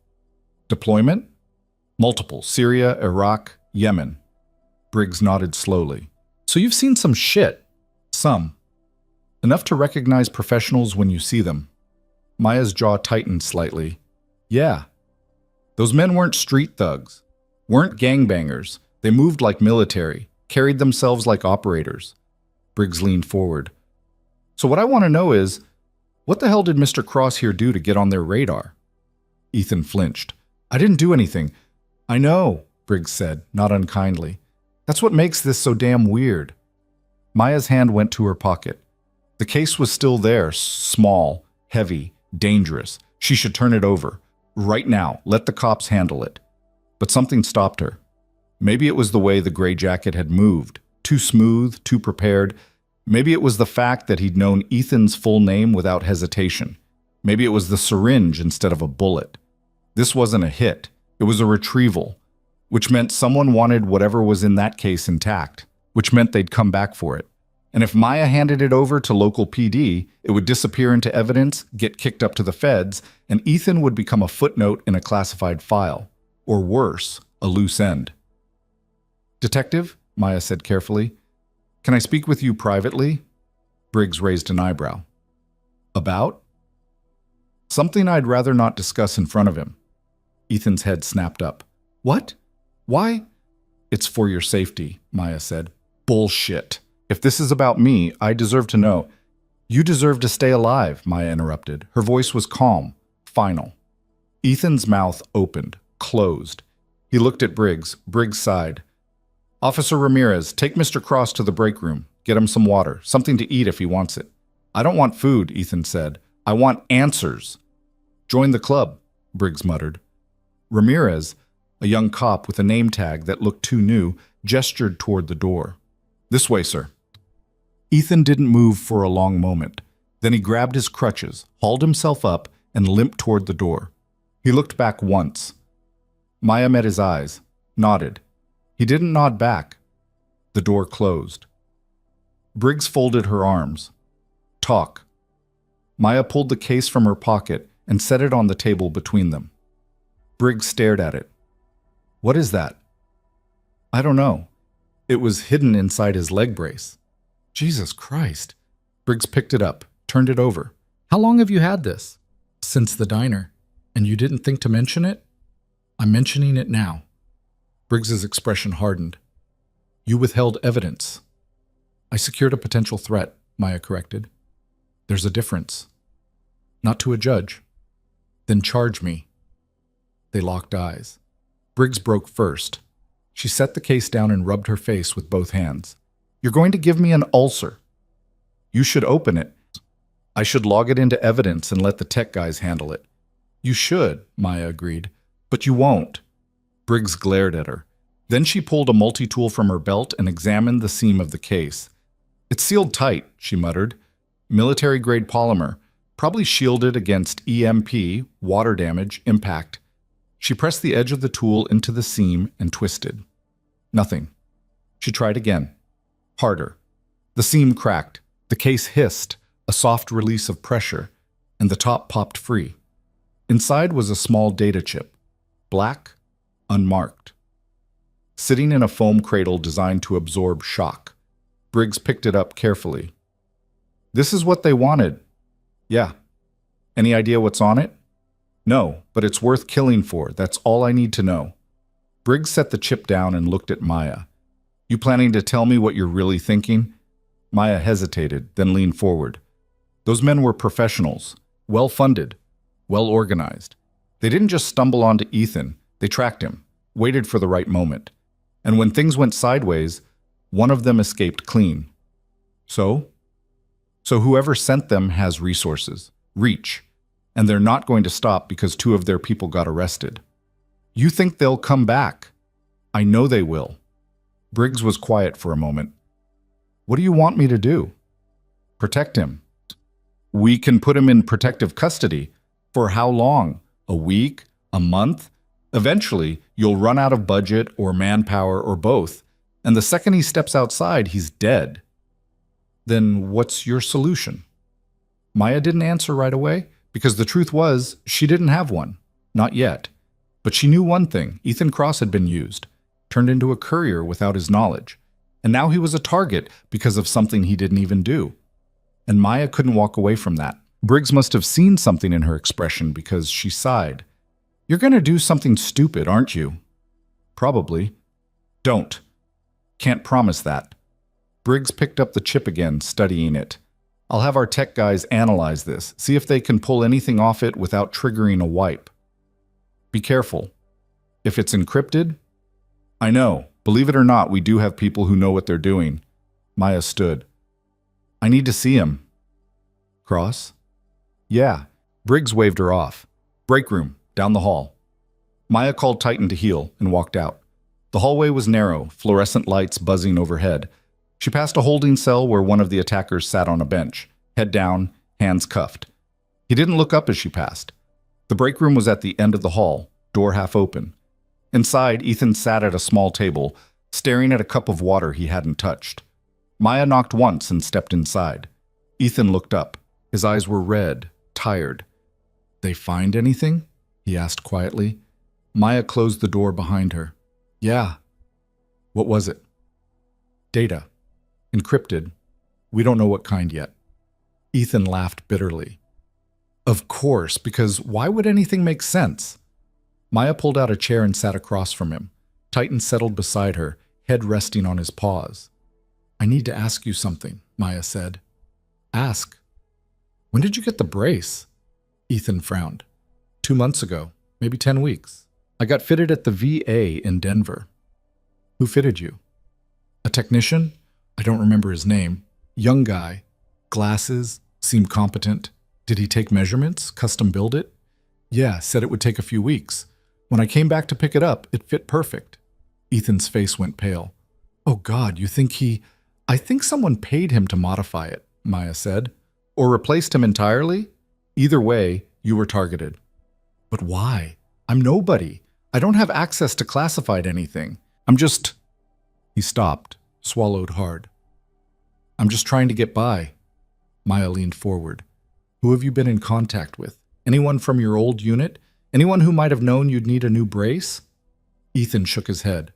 "Deployment?" "Multiple. Syria, Iraq, Yemen." Briggs nodded slowly. "So you've seen some shit." "Some. Enough to recognize professionals when you see them." Maya's jaw tightened slightly. "Yeah. Those men weren't street thugs. Weren't gangbangers. They moved like military, carried themselves like operators. Briggs leaned forward. So what I want to know is, what the hell did Mr. Cross here do to get on their radar? Ethan flinched. I didn't do anything. I know, Briggs said, not unkindly. That's what makes this so damn weird. Maya's hand went to her pocket. The case was still there, small, heavy, dangerous. She should turn it over. Right now, let the cops handle it. But something stopped her. Maybe it was the way the gray jacket had moved. Too smooth, too prepared. Maybe it was the fact that he'd known Ethan's full name without hesitation. Maybe it was the syringe instead of a bullet. This wasn't a hit. It was a retrieval, which meant someone wanted whatever was in that case intact, which meant they'd come back for it. And if Maya handed it over to local PD, it would disappear into evidence, get kicked up to the feds, and Ethan would become a footnote in a classified file. Or worse, a loose end. Detective, Maya said carefully, can I speak with you privately? Briggs raised an eyebrow. About? Something I'd rather not discuss in front of him. Ethan's head snapped up. What? Why? It's for your safety, Maya said. Bullshit. If this is about me, I deserve to know. You deserve to stay alive, Maya interrupted. Her voice was calm, final. Ethan's mouth opened, closed. He looked at Briggs. Briggs sighed. Officer Ramirez, take Mr. Cross to the break room. Get him some water, something to eat if he wants it. I don't want food, Ethan said. I want answers. Join the club, Briggs muttered. Ramirez, a young cop with a name tag that looked too new, gestured toward the door. This way, sir. Ethan didn't move for a long moment. Then he grabbed his crutches, hauled himself up, and limped toward the door. He looked back once. Maya met his eyes, nodded. He didn't nod back. The door closed. Briggs folded her arms. Talk. Maya pulled the case from her pocket and set it on the table between them. Briggs stared at it. What is that? I don't know. It was hidden inside his leg brace. Jesus Christ. Briggs picked it up, turned it over. How long have you had this? Since the diner. And you didn't think to mention it? I'm mentioning it now. Briggs's expression hardened. You withheld evidence. I secured a potential threat, Maya corrected. There's a difference. Not to a judge. Then charge me. They locked eyes. Briggs broke first. She set the case down and rubbed her face with both hands. You're going to give me an ulcer. You should open it. I should log it into evidence and let the tech guys handle it. You should, Maya agreed. But you won't. Briggs glared at her. Then she pulled a multi-tool from her belt and examined the seam of the case. It's sealed tight, she muttered. Military-grade polymer, probably shielded against EMP, water damage, impact. She pressed the edge of the tool into the seam and twisted. Nothing. She tried again. Harder. The seam cracked. The case hissed, a soft release of pressure, and the top popped free. Inside was a small data chip. Black, unmarked. Sitting in a foam cradle designed to absorb shock. Briggs picked it up carefully. This is what they wanted. Yeah. Any idea what's on it? No, but it's worth killing for. That's all I need to know. Briggs set the chip down and looked at Maya. You planning to tell me what you're really thinking? Maya hesitated, then leaned forward. Those men were professionals, well-funded, well-organized. They didn't just stumble onto Ethan. They tracked him, waited for the right moment. And when things went sideways, one of them escaped clean. So whoever sent them has resources, reach, and they're not going to stop because 2 of their people got arrested. You think they'll come back? I know they will. Briggs was quiet for a moment. What do you want me to do? Protect him. We can put him in protective custody. For how long? A week? A month? Eventually, you'll run out of budget or manpower or both, and the second he steps outside, he's dead. Then what's your solution? Maya didn't answer right away, because the truth was, she didn't have one. Not yet. But she knew one thing. Ethan Cross had been used, turned into a courier without his knowledge. And now he was a target because of something he didn't even do. And Maya couldn't walk away from that. Briggs must have seen something in her expression because she sighed. You're going to do something stupid, aren't you? Probably. Don't. Can't promise that. Briggs picked up the chip again, studying it. I'll have our tech guys analyze this, see if they can pull anything off it without triggering a wipe. Be careful. If it's encrypted... I know. Believe it or not, we do have people who know what they're doing. Maya stood. I need to see him. Cross? Yeah. Briggs waved her off. Break room, down the hall. Maya called Titan to heel and walked out. The hallway was narrow, fluorescent lights buzzing overhead. She passed a holding cell where one of the attackers sat on a bench, head down, hands cuffed. He didn't look up as she passed. The break room was at the end of the hall, door half open. Inside, Ethan sat at a small table, staring at a cup of water he hadn't touched. Maya knocked once and stepped inside. Ethan looked up. His eyes were red, tired. They find anything? He asked quietly. Maya closed the door behind her. Yeah. What was it? Data. Encrypted. We don't know what kind yet. Ethan laughed bitterly. Of course, because why would anything make sense? Maya pulled out a chair and sat across from him. Titan settled beside her, head resting on his paws. I need to ask you something, Maya said. Ask. When did you get the brace? Ethan frowned. 2 months ago, maybe 10 weeks. I got fitted at the VA in Denver. Who fitted you? A technician? I don't remember his name. Young guy. Glasses. Seemed competent. Did he take measurements? Custom build it? Yeah, said it would take a few weeks. When I came back to pick it up, it fit perfect. Ethan's face went pale. Oh God, you think he... I think someone paid him to modify it, Maya said. Or replaced him entirely? Either way, you were targeted. But why? I'm nobody. I don't have access to classified anything. I'm just... He stopped, swallowed hard. I'm just trying to get by. Maya leaned forward. Who have you been in contact with? Anyone from your old unit? Anyone who might have known you'd need a new brace? Ethan shook his head.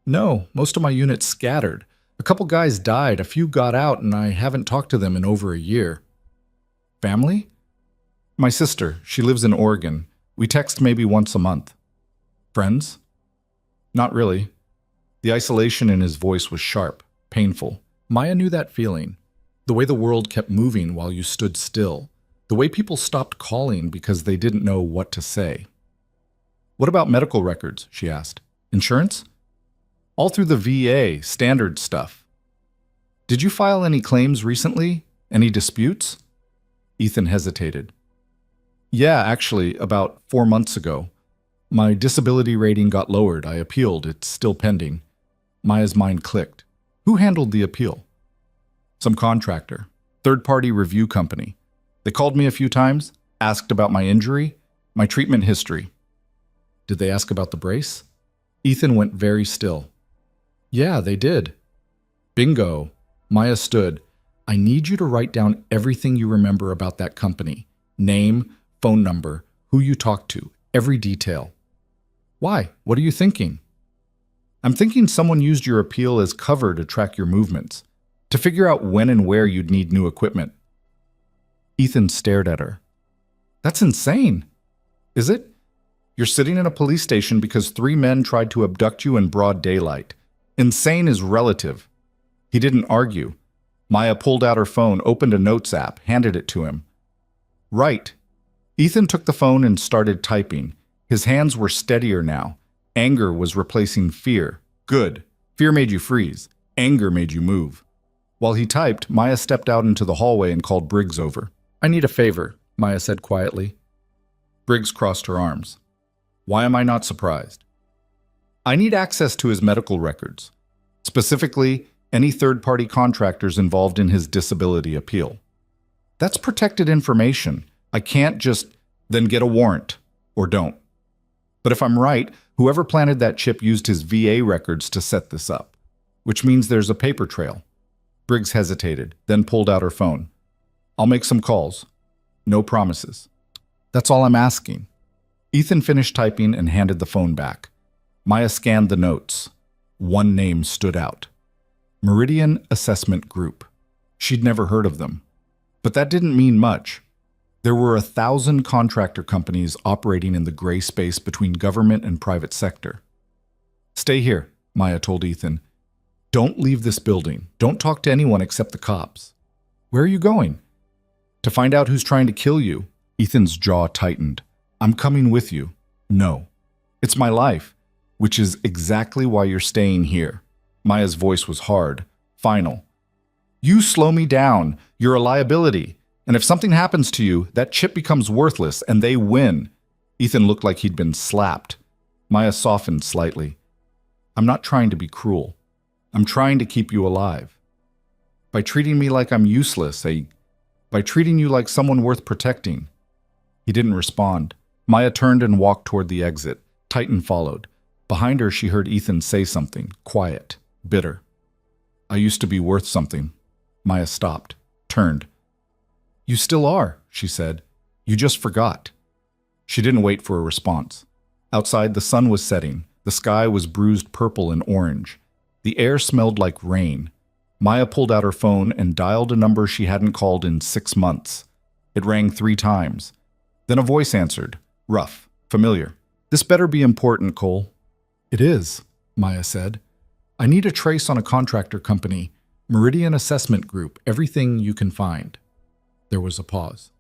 No, most of my unit's scattered. A couple guys died, a few got out, and I haven't talked to them in over a year. Family? My sister. She lives in Oregon. We text maybe once a month. Friends? Not really. The isolation in his voice was sharp, painful. Maya knew that feeling. The way the world kept moving while you stood still. The way people stopped calling because they didn't know what to say. What about medical records? She asked. Insurance? All through the VA, standard stuff. Did you file any claims recently? Any disputes? Ethan hesitated. Yeah, actually, about 4 months ago. My disability rating got lowered. I appealed. It's still pending. Maya's mind clicked. Who handled the appeal? Some contractor. Third-party review company. They called me a few times, asked about my injury, my treatment history. Did they ask about the brace? Ethan went very still. Yeah, they did. Bingo. Maya stood. I need you to write down everything you remember about that company. Name, phone number, who you talked to, every detail. Why? What are you thinking? I'm thinking someone used your appeal as cover to track your movements, to figure out when and where you'd need new equipment. Ethan stared at her. That's insane. Is it? You're sitting in a police station because 3 men tried to abduct you in broad daylight. Insane is relative. He didn't argue. Maya pulled out her phone, opened a notes app, handed it to him. Right. Ethan took the phone and started typing. His hands were steadier now. Anger was replacing fear. Good. Fear made you freeze. Anger made you move. While he typed, Maya stepped out into the hallway and called Briggs over. I need a favor, Maya said quietly. Briggs crossed her arms. Why am I not surprised? I need access to his medical records. Specifically, any third-party contractors involved in his disability appeal. That's protected information. I can't just then get a warrant, or don't. But if I'm right, whoever planted that chip used his VA records to set this up, which means there's a paper trail. Briggs hesitated, then pulled out her phone. I'll make some calls. No promises. That's all I'm asking. Ethan finished typing and handed the phone back. Maya scanned the notes. One name stood out. Meridian Assessment Group. She'd never heard of them. But that didn't mean much. There were 1,000 contractor companies operating in the gray space between government and private sector. Stay here, Maya told Ethan. Don't leave this building. Don't talk to anyone except the cops. Where are you going? To find out who's trying to kill you. Ethan's jaw tightened. I'm coming with you. No. It's my life, which is exactly why you're staying here. Maya's voice was hard, final. You slow me down. You're a liability. And if something happens to you, that chip becomes worthless and they win. Ethan looked like he'd been slapped. Maya softened slightly. I'm not trying to be cruel. I'm trying to keep you alive. By treating me like I'm useless, by treating you like someone worth protecting. He didn't respond. Maya turned and walked toward the exit. Titan followed. Behind her, she heard Ethan say something, quiet, bitter. I used to be worth something. Maya stopped, turned. You still are, she said. You just forgot. She didn't wait for a response. Outside, the sun was setting. The sky was bruised purple and orange. The air smelled like rain. Maya pulled out her phone and dialed a number she hadn't called in 6 months. It rang 3 times. Then a voice answered, rough, familiar. This better be important, Cole. It is, Maya said. I need a trace on a contractor company, Meridian Assessment Group, everything you can find. There was a pause.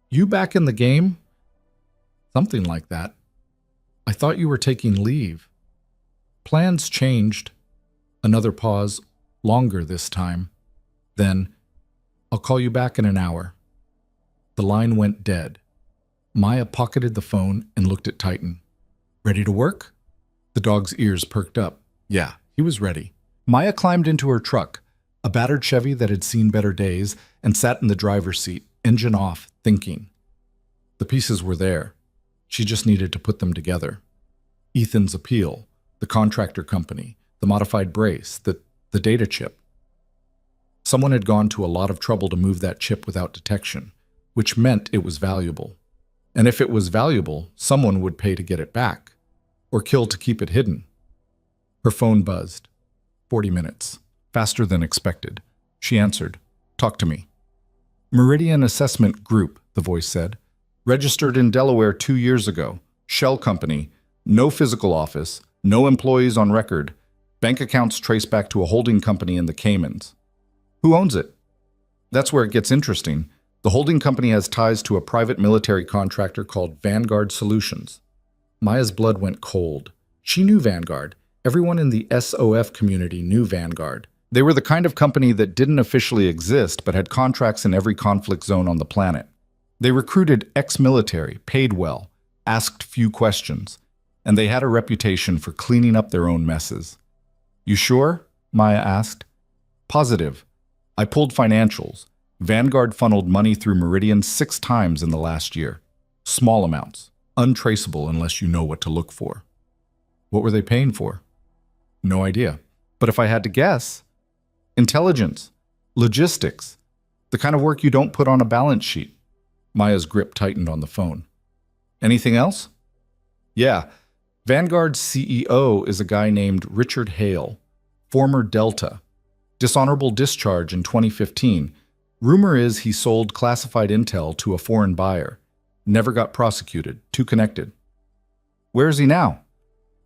You back in the game? Something like that. I thought you were taking leave. Plans changed. Another pause, longer this time. Then, I'll call you back in an hour. The line went dead. Maya pocketed the phone and looked at Titan. Ready to work? The dog's ears perked up. Yeah, he was ready. Maya climbed into her truck, a battered Chevy that had seen better days, and sat in the driver's seat, engine off, thinking. The pieces were there. She just needed to put them together. Ethan's appeal, the contractor company, the modified brace, the data chip. Someone had gone to a lot of trouble to move that chip without detection, which meant it was valuable. And if it was valuable, someone would pay to get it back, or kill to keep it hidden. Her phone buzzed. 40 minutes. Faster than expected. She answered. Talk to me. Meridian Assessment Group, the voice said. Registered in Delaware 2 years ago. Shell company. No physical office. No employees on record. Bank accounts trace back to a holding company in the Caymans. Who owns it? That's where it gets interesting. The holding company has ties to a private military contractor called Vanguard Solutions. Maya's blood went cold. She knew Vanguard. Everyone in the SOF community knew Vanguard. They were the kind of company that didn't officially exist but had contracts in every conflict zone on the planet. They recruited ex-military, paid well, asked few questions, and they had a reputation for cleaning up their own messes. You sure? Maya asked. Positive. I pulled financials. Vanguard funneled money through Meridian 6 times in the last year. Small amounts, untraceable unless you know what to look for. What were they paying for? No idea. But if I had to guess, intelligence, logistics, the kind of work you don't put on a balance sheet. Maya's grip tightened on the phone. Anything else? Yeah. Vanguard's CEO is a guy named Richard Hale, former Delta. Dishonorable discharge in 2015. Rumor is he sold classified intel to a foreign buyer. Never got prosecuted. Too connected. Where is he now?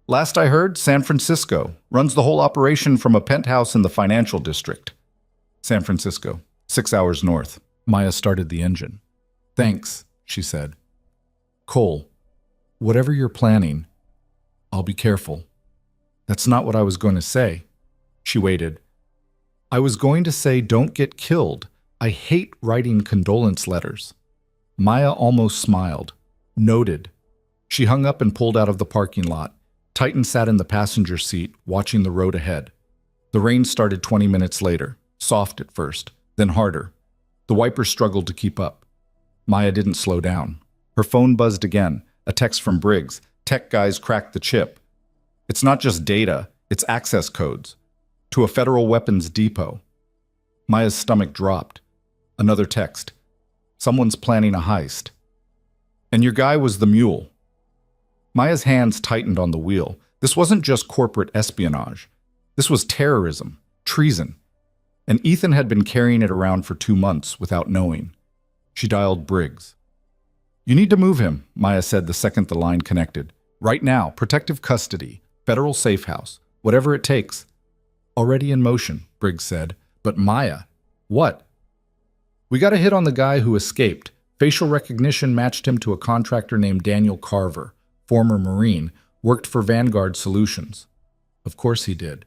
Last I heard, San Francisco. Runs the whole operation from a penthouse in the financial district. San Francisco. 6 hours north. Maya started the engine. Thanks, she said. Cole, whatever you're planning, I'll be careful. That's not what I was going to say. She waited. I was going to say don't get killed. I hate writing condolence letters. Maya almost smiled. Noted. She hung up and pulled out of the parking lot. Titan sat in the passenger seat, watching the road ahead. The rain started 20 minutes later, soft at first, then harder. The wipers struggled to keep up. Maya didn't slow down. Her phone buzzed again, a text from Briggs. Tech guys cracked the chip. It's not just data, it's access codes. To a federal weapons depot. Maya's stomach dropped. Another text. Someone's planning a heist. And your guy was the mule. Maya's hands tightened on the wheel. This wasn't just corporate espionage. This was terrorism, treason. And Ethan had been carrying it around for 2 months without knowing. She dialed Briggs. You need to move him, Maya said the second the line connected. Right now, protective custody. Federal safe house. Whatever it takes. Already in motion, Briggs said. But Maya, what? We got a hit on the guy who escaped. Facial recognition matched him to a contractor named Daniel Carver, former Marine, worked for Vanguard Solutions. Of course he did.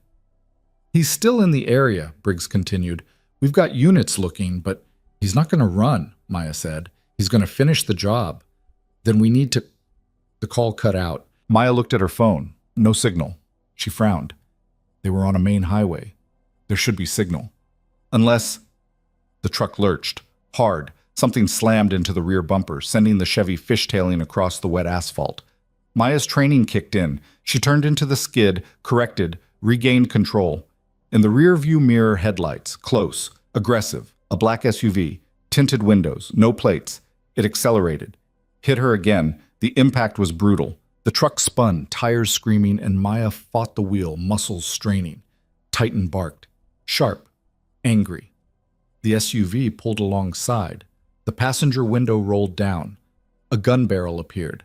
He's still in the area, Briggs continued. We've got units looking, but he's not going to run, Maya said. He's going to finish the job. Then we need to... The call cut out. Maya looked at her phone. No signal. She frowned. They were on a main highway. There should be signal. Unless... The truck lurched. Hard. Something slammed into the rear bumper, sending the Chevy fishtailing across the wet asphalt. Maya's training kicked in. She turned into the skid, corrected, regained control. In the rear-view mirror, headlights. Close. Aggressive. A black SUV. Tinted windows. No plates. It accelerated. Hit her again. The impact was brutal. The truck spun, tires screaming, and Maya fought the wheel, muscles straining. Titan barked. Sharp. Angry. The SUV pulled alongside. The passenger window rolled down. A gun barrel appeared.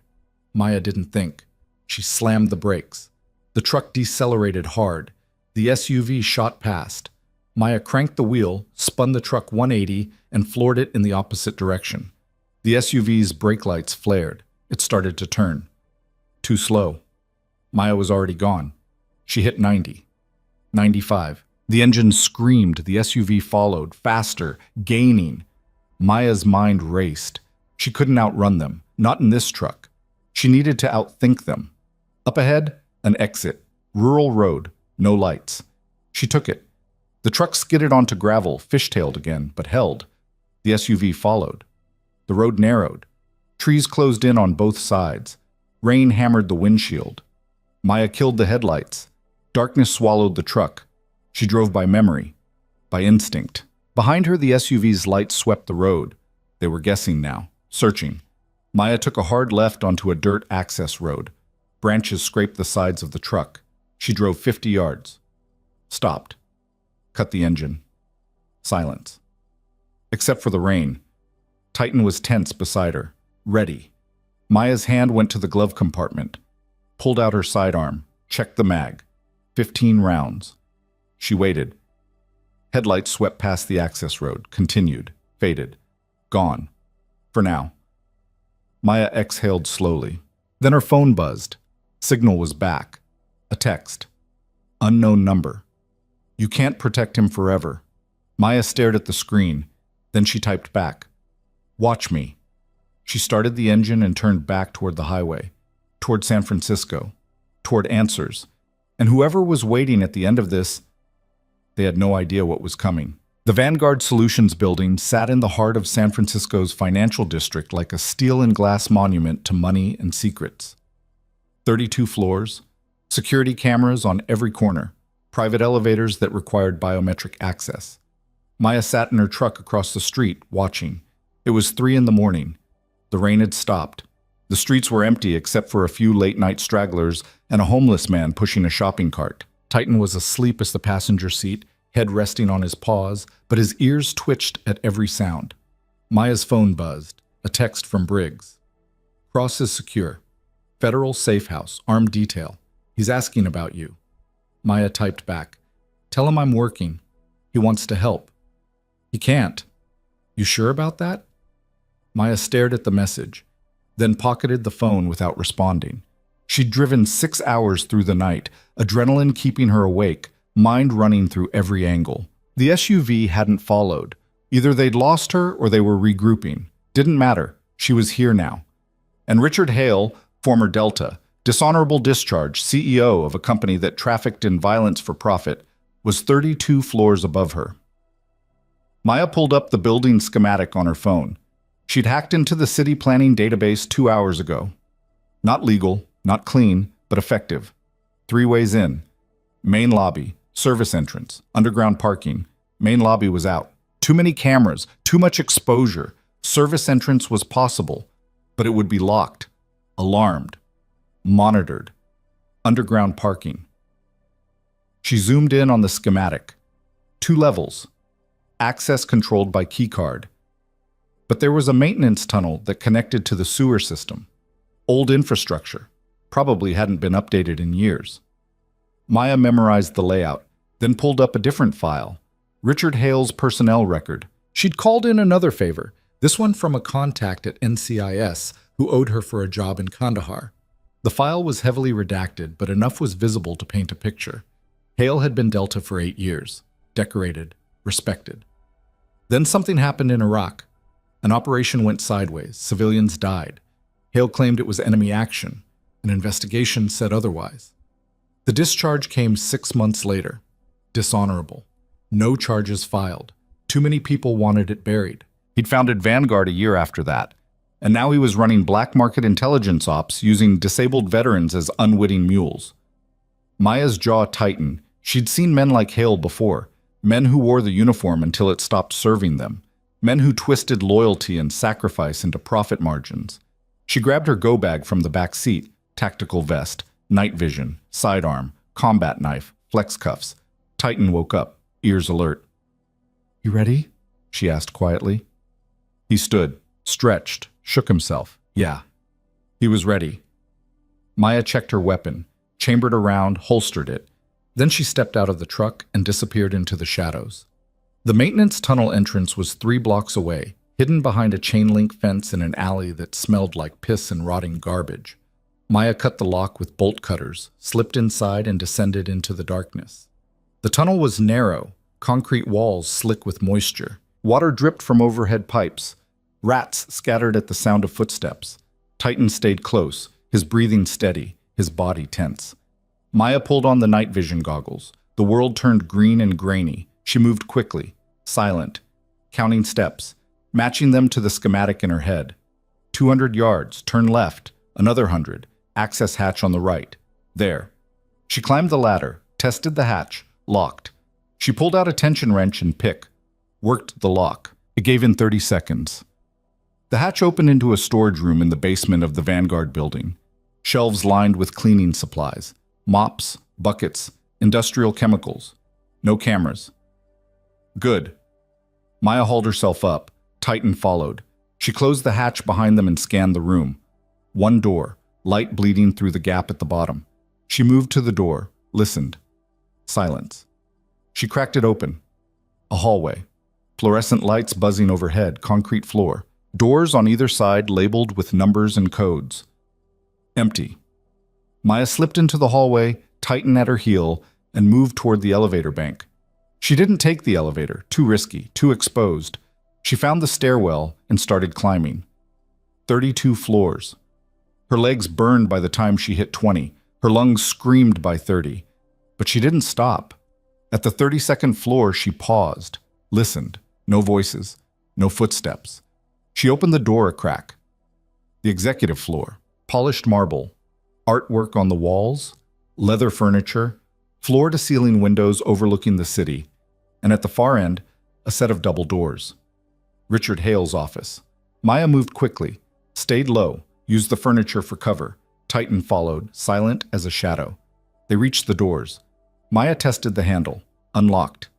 Maya didn't think. She slammed the brakes. The truck decelerated hard. The SUV shot past. Maya cranked the wheel, spun the truck 180, and floored it in the opposite direction. The SUV's brake lights flared. It started to turn. Too slow. Maya was already gone. She hit 90. 95. The engine screamed. The SUV followed, faster, gaining. Maya's mind raced. She couldn't outrun them, not in this truck. She needed to outthink them. Up ahead, an exit. Rural road, no lights. She took it. The truck skidded onto gravel, fishtailed again, but held. The SUV followed. The road narrowed. Trees closed in on both sides. Rain hammered the windshield. Maya killed the headlights. Darkness swallowed the truck. She drove by memory, by instinct. Behind her, the SUV's lights swept the road. They were guessing now, searching. Maya took a hard left onto a dirt access road. Branches scraped the sides of the truck. She drove 50 yards. Stopped. Cut the engine. Silence. Except for the rain. Titan was tense beside her, ready. Maya's hand went to the glove compartment, pulled out her sidearm, checked the mag. 15 rounds. She waited. Headlights swept past the access road, continued, faded. Gone. For now. Maya exhaled slowly. Then her phone buzzed. Signal was back. A text. Unknown number. You can't protect him forever. Maya stared at the screen. Then she typed back. Watch me. She started the engine and turned back toward the highway, toward San Francisco, toward answers. And whoever was waiting at the end of this, they had no idea what was coming. The Vanguard Solutions building sat in the heart of San Francisco's financial district like a steel and glass monument to money and secrets. 32 floors, security cameras on every corner, private elevators that required biometric access. Maya sat in her truck across the street, watching. It was 3 a.m. The rain had stopped. The streets were empty except for a few late-night stragglers and a homeless man pushing a shopping cart. Titan was asleep as the passenger seat, head resting on his paws, but his ears twitched at every sound. Maya's phone buzzed. A text from Briggs. Cross is secure. Federal safe house, armed detail. He's asking about you. Maya typed back. Tell him I'm working. He wants to help. He can't. You sure about that? Maya stared at the message, then pocketed the phone without responding. She'd driven 6 hours through the night, adrenaline keeping her awake, mind running through every angle. The SUV hadn't followed. Either they'd lost her or they were regrouping. Didn't matter. She was here now. And Richard Hale, former Delta, dishonorable discharge, CEO of a company that trafficked in violence for profit, was 32 floors above her. Maya pulled up the building schematic on her phone. She'd hacked into the city planning database 2 hours ago. Not legal, not clean, but effective. 3 ways in. Main lobby, service entrance, underground parking. Main lobby was out. Too many cameras, too much exposure. Service entrance was possible, but it would be locked, alarmed, monitored. Underground parking. She zoomed in on the schematic. 2 levels. Access controlled by keycard. But there was a maintenance tunnel that connected to the sewer system. Old infrastructure. Probably hadn't been updated in years. Maya memorized the layout, then pulled up a different file. Richard Hale's personnel record. She'd called in another favor, this one from a contact at NCIS who owed her for a job in Kandahar. The file was heavily redacted, but enough was visible to paint a picture. Hale had been Delta for 8 years, decorated, respected. Then something happened in Iraq. An operation went sideways, civilians died. Hale claimed it was enemy action. An investigation said otherwise. The discharge came 6 months later. Dishonorable. No charges filed. Too many people wanted it buried. He'd founded Vanguard a year after that, and now he was running black market intelligence ops using disabled veterans as unwitting mules. Maya's jaw tightened. She'd seen men like Hale before, men who wore the uniform until it stopped serving them, men who twisted loyalty and sacrifice into profit margins. She grabbed her go bag from the back seat, tactical vest, night vision, sidearm, combat knife, flex cuffs. Titan woke up, ears alert. "You ready?" she asked quietly. He stood, stretched, shook himself. Yeah. He was ready. Maya checked her weapon, chambered around, holstered it. Then she stepped out of the truck and disappeared into the shadows. The maintenance tunnel entrance was 3 blocks away, hidden behind a chain-link fence in an alley that smelled like piss and rotting garbage. Maya cut the lock with bolt cutters, slipped inside and descended into the darkness. The tunnel was narrow, concrete walls slick with moisture. Water dripped from overhead pipes. Rats scattered at the sound of footsteps. Titan stayed close, his breathing steady, his body tense. Maya pulled on the night vision goggles. The world turned green and grainy. She moved quickly, silent, counting steps, matching them to the schematic in her head. 200 yards, turn left, another 100, access hatch on the right. There. She climbed the ladder, tested the hatch, locked. She pulled out a tension wrench and pick, worked the lock. It gave in 30 seconds. The hatch opened into a storage room in the basement of the Vanguard building. Shelves lined with cleaning supplies, mops, buckets, industrial chemicals. No cameras. Good. Maya hauled herself up. Titan followed. She closed the hatch behind them and scanned the room. One door, light bleeding through the gap at the bottom. She moved to the door, listened. Silence. She cracked it open. A hallway. Fluorescent lights buzzing overhead, concrete floor. Doors on either side labeled with numbers and codes. Empty. Maya slipped into the hallway, Titan at her heel, and moved toward the elevator bank. She didn't take the elevator, too risky, too exposed. She found the stairwell and started climbing. 32 floors. Her legs burned by the time she hit 20. Her lungs screamed by 30. But she didn't stop. At the 32nd floor, she paused, listened. No voices, no footsteps. She opened the door a crack. The executive floor, polished marble, artwork on the walls, leather furniture, floor-to-ceiling windows overlooking the city, and at the far end, a set of double doors. Richard Hale's office. Maya moved quickly, stayed low, used the furniture for cover. Titan followed, silent as a shadow. They reached the doors. Maya tested the handle, unlocked.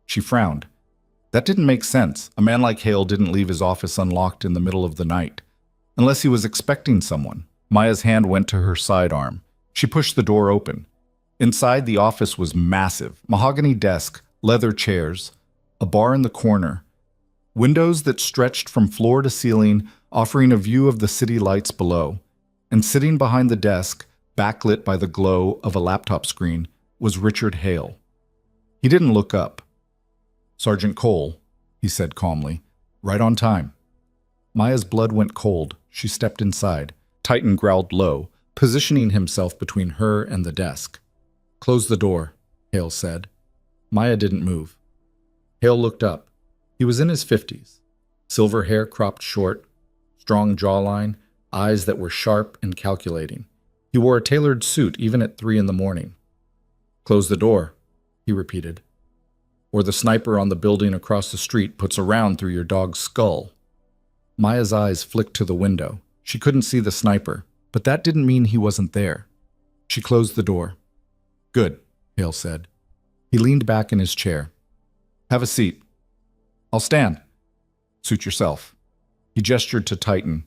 She frowned. That didn't make sense. A man like Hale didn't leave his office unlocked in the middle of the night. Unless he was expecting someone. Maya's hand went to her sidearm. She pushed the door open. Inside, the office was massive. Mahogany desk, leather chairs, a bar in the corner. Windows that stretched from floor to ceiling, offering a view of the city lights below. And sitting behind the desk, backlit by the glow of a laptop screen, was Richard Hale. He didn't look up. "Sergeant Cole," he said calmly, "right on time." Maya's blood went cold. She stepped inside. Titan growled low, positioning himself between her and the desk. "Close the door," Hale said. Maya didn't move. Hale looked up. He was in his 50s. Silver hair cropped short, strong jawline, eyes that were sharp and calculating. He wore a tailored suit even at 3 in the morning. "Close the door," he repeated. "Or the sniper on the building across the street puts a round through your dog's skull." Maya's eyes flicked to the window. She couldn't see the sniper, but that didn't mean he wasn't there. She closed the door. "Good," Hale said. He leaned back in his chair. "Have a seat." "I'll stand." "Suit yourself." He gestured to Titan.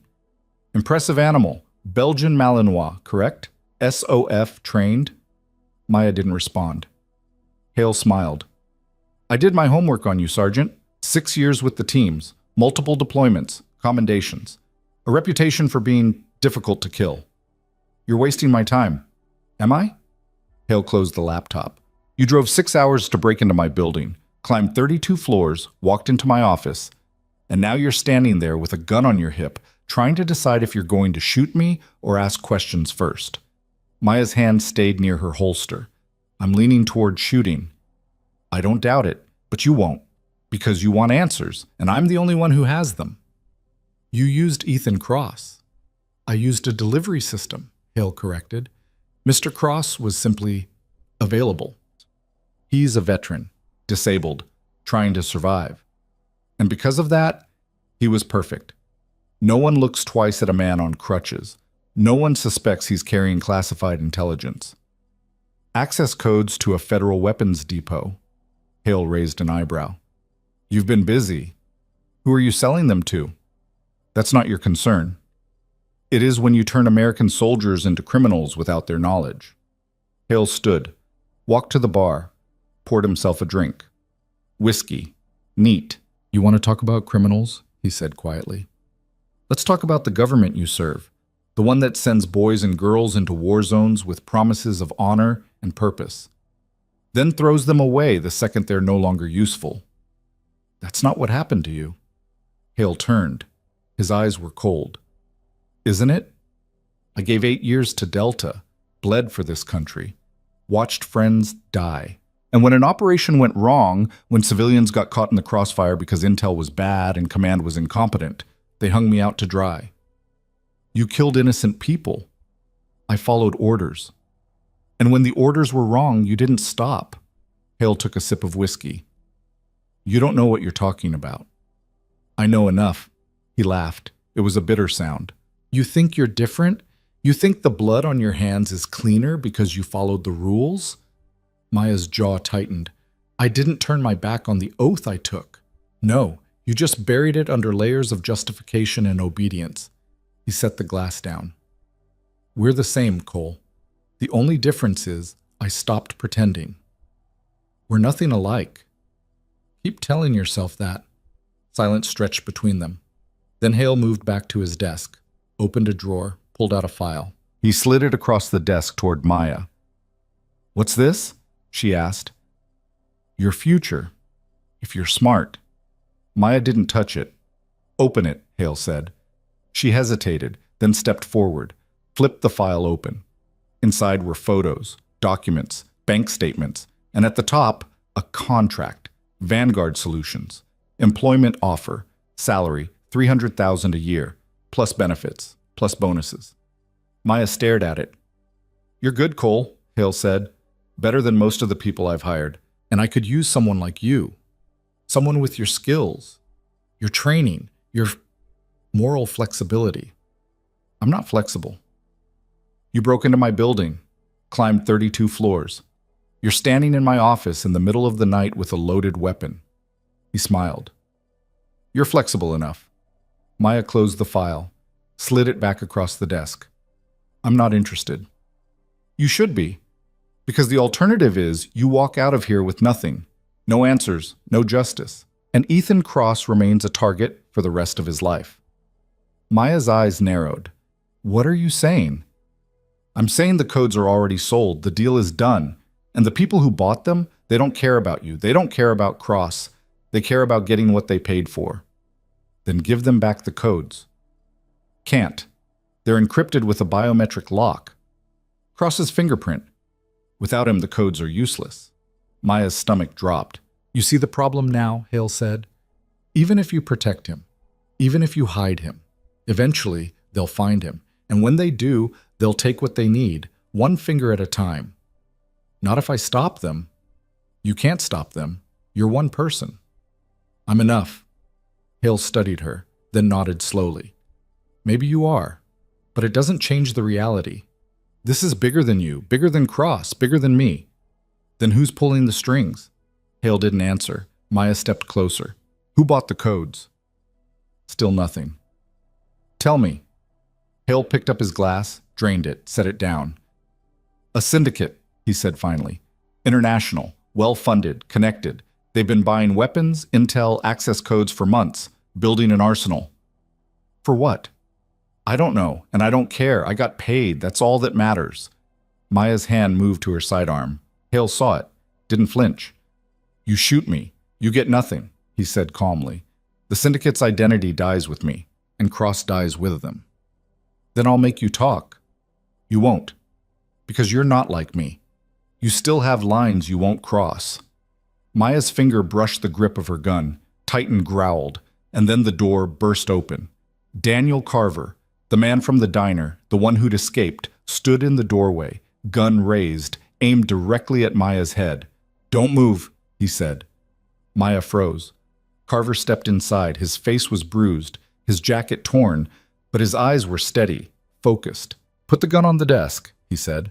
"Impressive animal. Belgian Malinois, correct? SOF trained?" Maya didn't respond. Hale smiled. I did my homework on you, Sergeant. 6 years with the teams, multiple deployments, commendations, a reputation for being difficult to kill. You're wasting my time. Am I? Hale closed the laptop. You drove 6 hours to break into my building, climbed 32 floors, walked into my office, and now you're standing there with a gun on your hip, trying to decide if you're going to shoot me or ask questions first. Maya's hand stayed near her holster. I'm leaning toward shooting. I don't doubt it, but you won't, because you want answers, and I'm the only one who has them. You used Ethan Cross. I used a delivery system, Hale corrected. Mr. Cross was simply available. He's a veteran, disabled, trying to survive. And because of that, he was perfect. No one looks twice at a man on crutches. No one suspects he's carrying classified intelligence. Access codes to a federal weapons depot. Hale raised an eyebrow. You've been busy. Who are you selling them to? That's not your concern. It is when you turn American soldiers into criminals without their knowledge. Hale stood, walked to the bar, poured himself a drink. Whiskey. Neat. You want to talk about criminals? He said quietly. Let's talk about the government you serve, the one that sends boys and girls into war zones with promises of honor and purpose, then throws them away the second they're no longer useful. That's not what happened to you. Hale turned. His eyes were cold. Isn't it? I gave 8 years to Delta, bled for this country, watched friends die. And when an operation went wrong, when civilians got caught in the crossfire because intel was bad and command was incompetent, they hung me out to dry. You killed innocent people. I followed orders. And when the orders were wrong, you didn't stop. Hale took a sip of whiskey. You don't know what you're talking about. I know enough. He laughed. It was a bitter sound. You think you're different? You think the blood on your hands is cleaner because you followed the rules? Maya's jaw tightened. I didn't turn my back on the oath I took. No, you just buried it under layers of justification and obedience. He set the glass down. We're the same, Cole. The only difference is I stopped pretending. We're nothing alike. Keep telling yourself that. Silence stretched between them. Then Hale moved back to his desk, opened a drawer, pulled out a file. He slid it across the desk toward Maya. What's this? She asked. Your future, if you're smart. Maya didn't touch it. Open it, Hale said. She hesitated, then stepped forward, flipped the file open. Inside were photos, documents, bank statements, and at the top, a contract, Vanguard Solutions, employment offer, salary, $300,000 a year, plus benefits, plus bonuses. Maya stared at it. You're good, Cole, Hale said. Better than most of the people I've hired. And I could use someone like you. Someone with your skills, your training, your moral flexibility. I'm not flexible. You broke into my building, climbed 32 floors. You're standing in my office in the middle of the night with a loaded weapon. He smiled. You're flexible enough. Maya closed the file, slid it back across the desk. I'm not interested. You should be, because the alternative is you walk out of here with nothing. No answers, no justice. And Ethan Cross remains a target for the rest of his life. Maya's eyes narrowed. What are you saying? I'm saying the codes are already sold, the deal is done, and the people who bought them, they don't care about you. They don't care about Cross. They care about getting what they paid for. Then give them back the codes. Can't. They're encrypted with a biometric lock. Cross's fingerprint. Without him, the codes are useless. Maya's stomach dropped. You see the problem now, Hale said. Even if you protect him, even if you hide him, eventually they'll find him. And when they do, they'll take what they need, one finger at a time. Not if I stop them. You can't stop them. You're one person. I'm enough. Hale studied her, then nodded slowly. Maybe you are, but it doesn't change the reality. This is bigger than you, bigger than Cross, bigger than me. Then who's pulling the strings? Hale didn't answer. Maya stepped closer. Who bought the codes? Still nothing. Tell me. Hale picked up his glass, drained it, set it down. A syndicate, he said finally. International, well-funded, connected. They've been buying weapons, intel, access codes for months, building an arsenal. For what? I don't know, and I don't care. I got paid. That's all that matters. Maya's hand moved to her sidearm. Hale saw it, didn't flinch. You shoot me. You get nothing, he said calmly. The syndicate's identity dies with me, and Cross dies with them. Then I'll make you talk. You won't, because you're not like me. You still have lines you won't cross. Maya's finger brushed the grip of her gun. Titan growled, and then the door burst open. Daniel Carver, the man from the diner, the one who'd escaped, stood in the doorway, gun raised, aimed directly at Maya's head. Don't move, he said. Maya froze. Carver stepped inside. His face was bruised, his jacket torn, but his eyes were steady, focused. Put the gun on the desk, he said.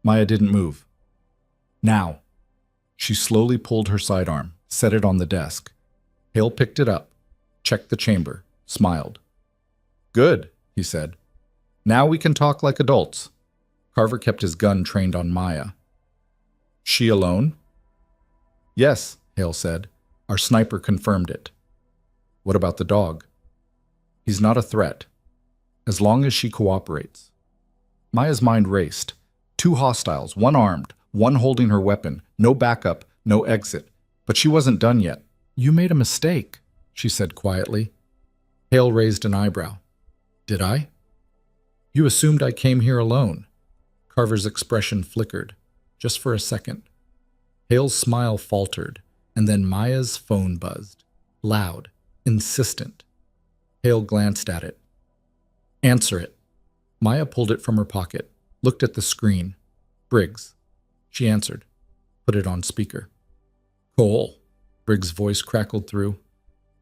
Maya didn't move. Now. She slowly pulled her sidearm, set it on the desk. Hale picked it up, checked the chamber, smiled. Good, he said. Now we can talk like adults. Carver kept his gun trained on Maya. She alone? Yes, Hale said. Our sniper confirmed it. What about the dog? He's not a threat, as long as she cooperates. Maya's mind raced. Two hostiles, one armed, one holding her weapon, no backup, no exit. But she wasn't done yet. You made a mistake, she said quietly. Hale raised an eyebrow. Did I? You assumed I came here alone. Carver's expression flickered, just for a second. Hale's smile faltered, and then Maya's phone buzzed. Loud, insistent. Hale glanced at it. Answer it. Maya pulled it from her pocket, looked at the screen. Briggs. She answered. Put it on speaker. Cole. Briggs' voice crackled through.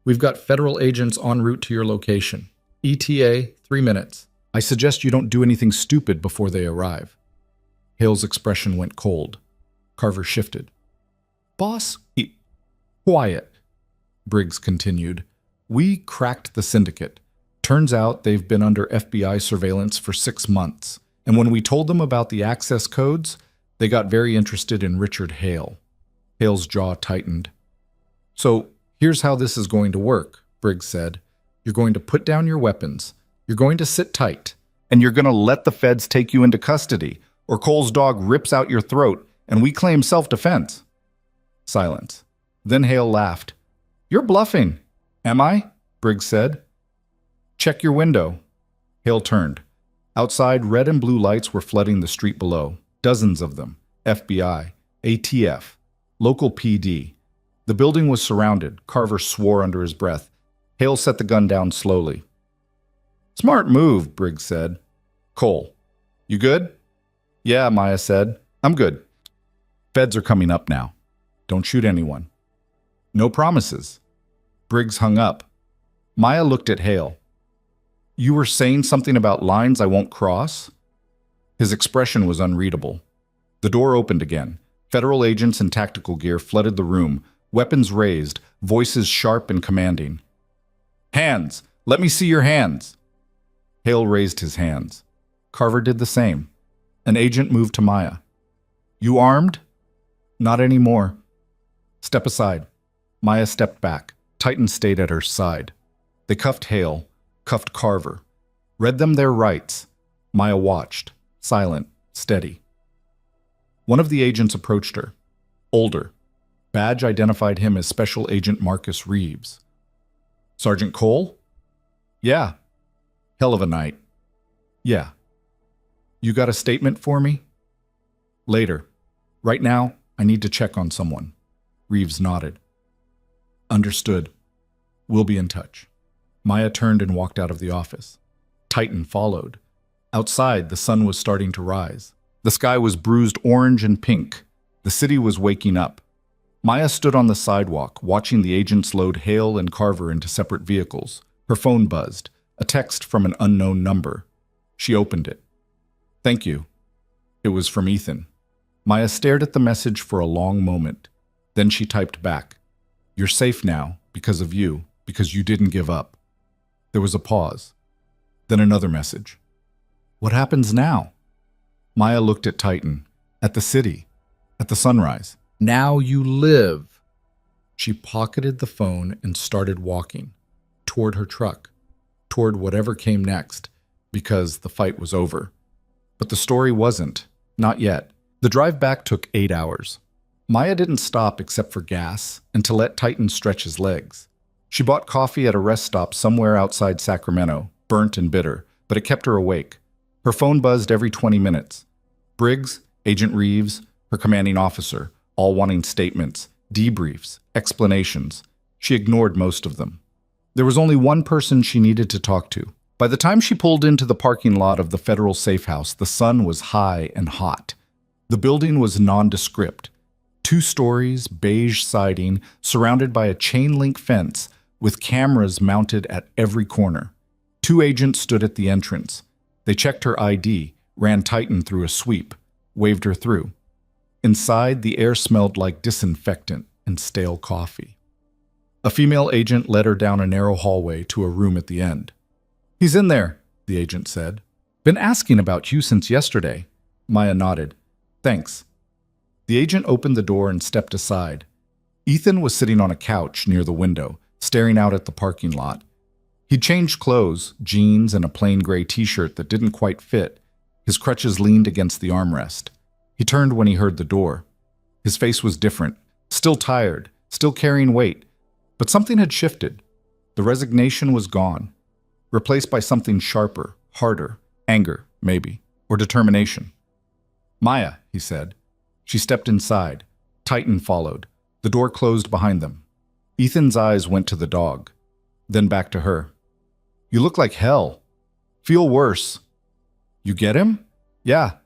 We've got federal agents en route to your location. ETA, 3 minutes. I suggest you don't do anything stupid before they arrive. Hale's expression went cold. Carver shifted. Boss? Quiet. Briggs continued. We cracked the syndicate. Turns out they've been under FBI surveillance for 6 months. And when we told them about the access codes, they got very interested in Richard Hale. Hale's jaw tightened. So, here's how this is going to work, Briggs said. You're going to put down your weapons. You're going to sit tight. And you're going to let the feds take you into custody, or Cole's dog rips out your throat, and we claim self-defense. Silence. Then Hale laughed. You're bluffing. Am I? Briggs said. Check your window. Hale turned. Outside, red and blue lights were flooding the street below. Dozens of them. FBI, ATF, local PD. The building was surrounded. Carver swore under his breath. Hale set the gun down slowly. Smart move, Briggs said. Cole, you good? Yeah, Maya said. I'm good. Feds are coming up now. Don't shoot anyone. No promises. Briggs hung up. Maya looked at Hale. You were saying something about lines I won't cross? His expression was unreadable. The door opened again. Federal agents in tactical gear flooded the room, weapons raised, voices sharp and commanding. Hands! Let me see your hands! Hale raised his hands. Carver did the same. An agent moved to Maya. You armed? Not anymore. Step aside. Maya stepped back. Titan stayed at her side. They cuffed Hale, cuffed Carver, read them their rights. Maya watched, silent, steady. One of the agents approached her. Older. Badge identified him as Special Agent Marcus Reeves. Sergeant Cole? Yeah. Hell of a night. Yeah. You got a statement for me? Later. Right now, I need to check on someone. Reeves nodded. Understood. We'll be in touch. Maya turned and walked out of the office. Titan followed. Outside, the sun was starting to rise. The sky was bruised orange and pink. The city was waking up. Maya stood on the sidewalk, watching the agents load Hale and Carver into separate vehicles. Her phone buzzed. A text from an unknown number. She opened it. Thank you. It was from Ethan. Maya stared at the message for a long moment. Then she typed back. You're safe now, because of you, because you didn't give up. There was a pause. Then another message. What happens now? Maya looked at Titan, at the city. At the sunrise. Now you live. She pocketed the phone and started walking toward her truck, toward whatever came next, because the fight was over. But the story wasn't. Not yet. The drive back took 8 hours. Maya didn't stop except for gas and to let Titan stretch his legs. She bought coffee at a rest stop somewhere outside Sacramento, burnt and bitter, but it kept her awake. Her phone buzzed every 20 minutes. Briggs, Agent Reeves, her commanding officer, all wanting statements, debriefs, explanations. She ignored most of them. There was only one person she needed to talk to. By the time she pulled into the parking lot of the federal safe house, the sun was high and hot. The building was nondescript. 2 stories, beige siding, surrounded by a chain-link fence with cameras mounted at every corner. 2 agents stood at the entrance. They checked her ID, ran Titan through a sweep, waved her through. Inside, the air smelled like disinfectant and stale coffee. A female agent led her down a narrow hallway to a room at the end. "He's in there," the agent said. "Been asking about you since yesterday." Maya nodded. "Thanks." The agent opened the door and stepped aside. Ethan was sitting on a couch near the window, staring out at the parking lot. He'd changed clothes, jeans and a plain gray t-shirt that didn't quite fit. His crutches leaned against the armrest. He turned when he heard the door. His face was different, still tired, still carrying weight, but something had shifted. The resignation was gone, replaced by something sharper, harder, anger, maybe, or determination. "Maya," he said. She stepped inside. Titan followed. The door closed behind them. Ethan's eyes went to the dog, then back to her. "You look like hell. Feel worse." "You get him?" "Yeah.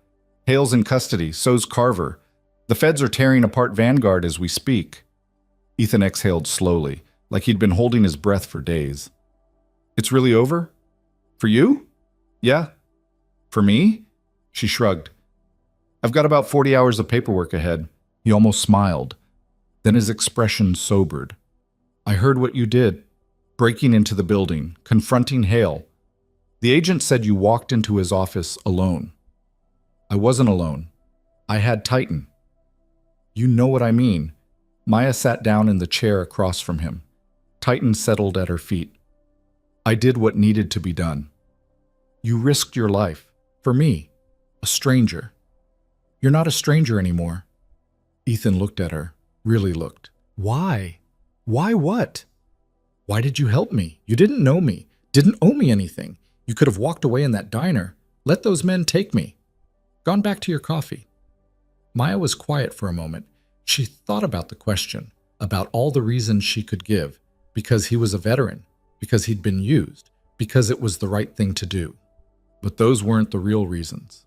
Hale's in custody, so's Carver. The feds are tearing apart Vanguard as we speak." Ethan exhaled slowly, like he'd been holding his breath for days. "It's really over? For you?" "Yeah." "For me?" She shrugged. "I've got about 40 hours of paperwork ahead." He almost smiled. Then his expression sobered. "I heard what you did, breaking into the building, confronting Hale. The agent said you walked into his office alone." "I wasn't alone. I had Titan." "You know what I mean." Maya sat down in the chair across from him. Titan settled at her feet. "I did what needed to be done. You risked your life. For me. A stranger. You're not a stranger anymore." Ethan looked at her. Really looked. "Why? Why what? Why did you help me? You didn't know me. Didn't owe me anything. You could have walked away in that diner. Let those men take me. Gone back to your coffee." Maya was quiet for a moment. She thought about the question, about all the reasons she could give, because he was a veteran, because he'd been used, because it was the right thing to do. But those weren't the real reasons.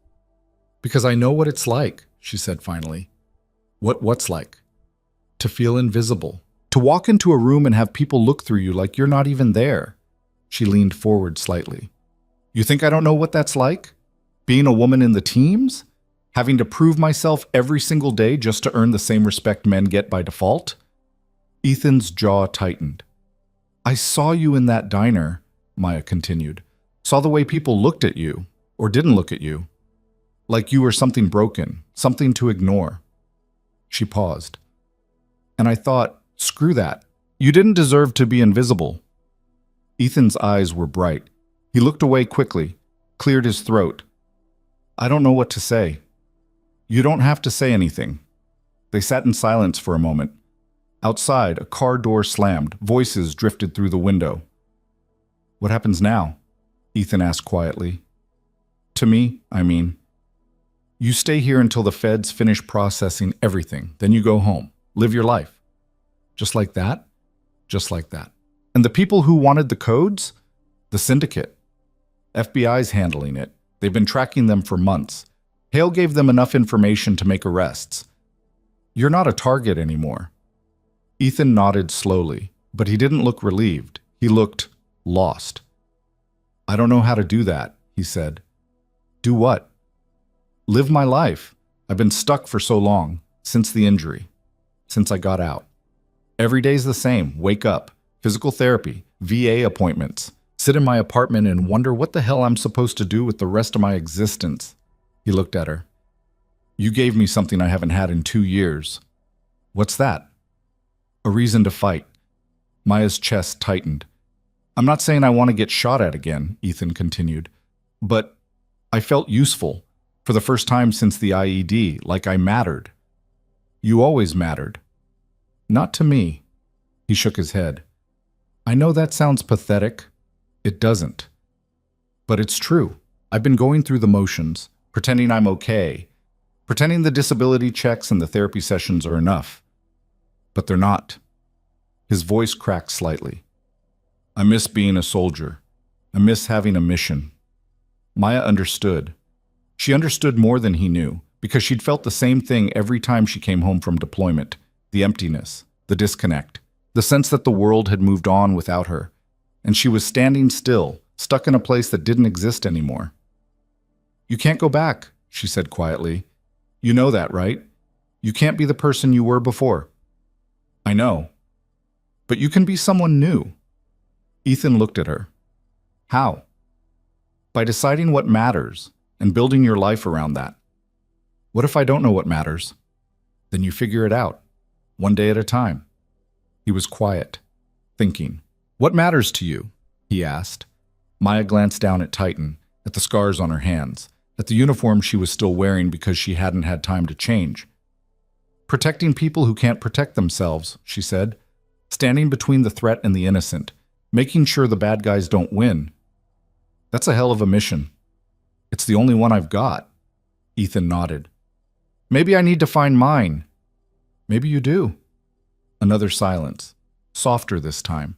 "Because I know what it's like," she said finally. What's like?" "To feel invisible. To walk into a room and have people look through you like you're not even there." She leaned forward slightly. "You think I don't know what that's like? Being a woman in the teams? Having to prove myself every single day just to earn the same respect men get by default?" Ethan's jaw tightened. "I saw you in that diner," Maya continued. "Saw the way people looked at you, or didn't look at you. Like you were something broken, something to ignore." She paused. "And I thought, screw that. You didn't deserve to be invisible." Ethan's eyes were bright. He looked away quickly, cleared his throat. "I don't know what to say." "You don't have to say anything." They sat in silence for a moment. Outside, a car door slammed. Voices drifted through the window. "What happens now?" Ethan asked quietly. "To me, I mean. You stay here until the feds finish processing everything. Then you go home. Live your life." "Just like that?" "Just like that." "And the people who wanted the codes?" "The syndicate. FBI's handling it. They've been tracking them for months. Hale gave them enough information to make arrests. You're not a target anymore." Ethan nodded slowly, but he didn't look relieved. He looked lost. "I don't know how to do that," he said. "Do what?" "Live my life. I've been stuck for so long, since the injury, since I got out. Every day's the same. Wake up, physical therapy, VA appointments, sit in my apartment and wonder what the hell I'm supposed to do with the rest of my existence." He looked at her. You gave me something I haven't had in 2 years. What's that? A reason to fight. Maya's chest tightened. I'm not saying I want to get shot at again, Ethan continued, but I felt useful for the first time since the IED, like I mattered. You always mattered. Not to me. He shook his head. I know that sounds pathetic. It doesn't. But it's true. I've been going through the motions, pretending I'm okay, pretending the disability checks and the therapy sessions are enough. But they're not. His voice cracked slightly. I miss being a soldier. I miss having a mission. Maya understood. She understood more than he knew, because she'd felt the same thing every time she came home from deployment. The emptiness, the disconnect, the sense that the world had moved on without her, and she was standing still, stuck in a place that didn't exist anymore. You can't go back, she said quietly. You know that, right? You can't be the person you were before. I know. But you can be someone new. Ethan looked at her. How? By deciding what matters and building your life around that. What if I don't know what matters? Then you figure it out, one day at a time. He was quiet, thinking. What matters to you? He asked. Maya glanced down at Titan, at the scars on her hands, at the uniform she was still wearing because she hadn't had time to change. Protecting people who can't protect themselves, she said, standing between the threat and the innocent, making sure the bad guys don't win. That's a hell of a mission. It's the only one I've got. Ethan nodded. Maybe I need to find mine. Maybe you do. Another silence, softer this time.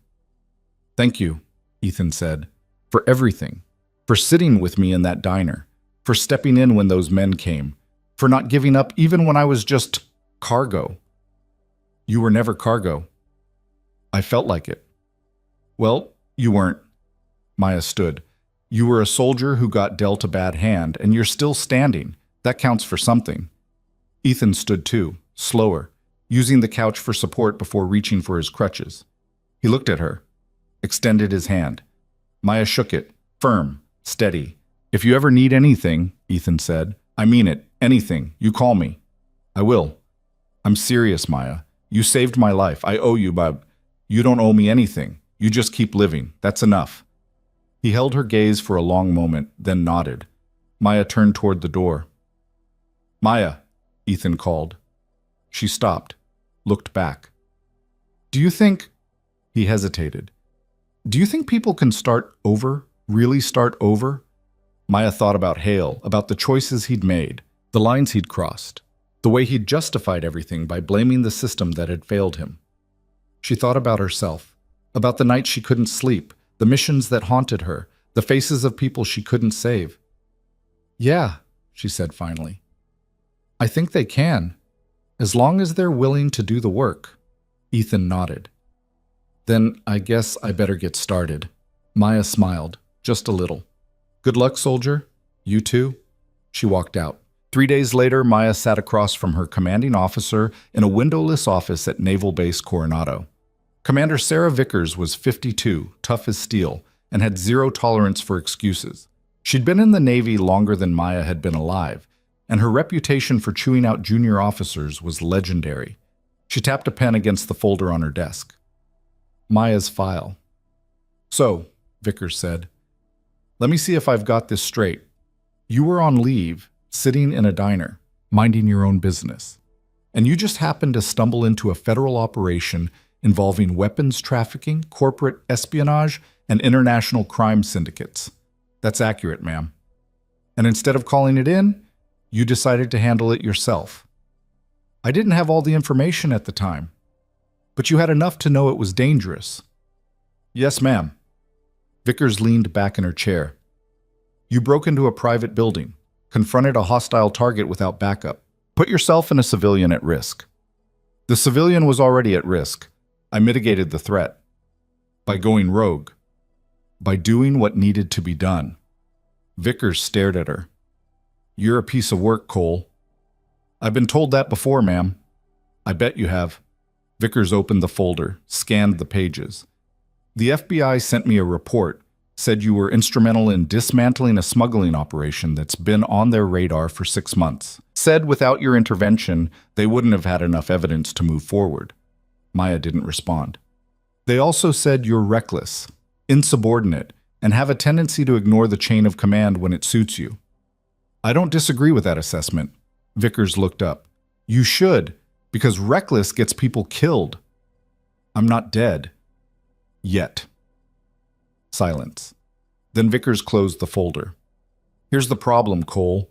Thank you, Ethan said, for everything, for sitting with me in that diner, for stepping in when those men came, for not giving up even when I was just cargo. You were never cargo. I felt like it. Well, you weren't. Maya stood. You were a soldier who got dealt a bad hand, and you're still standing. That counts for something. Ethan stood too, slower, using the couch for support before reaching for his crutches. He looked at her, extended his hand. Maya shook it, firm, steady. If you ever need anything, Ethan said, I mean it, anything, you call me. I will. I'm serious, Maya. You saved my life. I owe you, but you don't owe me anything. You just keep living. That's enough. He held her gaze for a long moment, then nodded. Maya turned toward the door. Maya, Ethan called. She stopped, looked back. Do you think... He hesitated. Do you think people can start over, really start over? Maya thought about Hale, about the choices he'd made, the lines he'd crossed, the way he'd justified everything by blaming the system that had failed him. She thought about herself, about the nights she couldn't sleep, the missions that haunted her, the faces of people she couldn't save. Yeah, she said finally. I think they can, as long as they're willing to do the work. Ethan nodded. Then I guess I better get started. Maya smiled, just a little. Good luck, soldier. You too. She walked out. 3 days later, Maya sat across from her commanding officer in a windowless office at Naval Base Coronado. Commander Sarah Vickers was 52, tough as steel, and had zero tolerance for excuses. She'd been in the Navy longer than Maya had been alive, and her reputation for chewing out junior officers was legendary. She tapped a pen against the folder on her desk. Maya's file. So, Vickers said, let me see if I've got this straight. You were on leave, sitting in a diner, minding your own business, and you just happened to stumble into a federal operation involving weapons trafficking, corporate espionage, and international crime syndicates. That's accurate, ma'am. And instead of calling it in, you decided to handle it yourself. I didn't have all the information at the time, but you had enough to know it was dangerous. Yes, ma'am. Vickers leaned back in her chair. You broke into a private building, confronted a hostile target without backup, put yourself and a civilian at risk. The civilian was already at risk. I mitigated the threat. By going rogue. By doing what needed to be done. Vickers stared at her. You're a piece of work, Cole. I've been told that before, ma'am. I bet you have. Vickers opened the folder, scanned the pages. The FBI sent me a report. Said you were instrumental in dismantling a smuggling operation that's been on their radar for 6 months. Said without your intervention, they wouldn't have had enough evidence to move forward. Maya didn't respond. They also said you're reckless, insubordinate, and have a tendency to ignore the chain of command when it suits you. I don't disagree with that assessment. Vickers looked up. You should, because reckless gets people killed. I'm not dead. Yet. Silence. Then Vickers closed the folder. Here's the problem, Cole.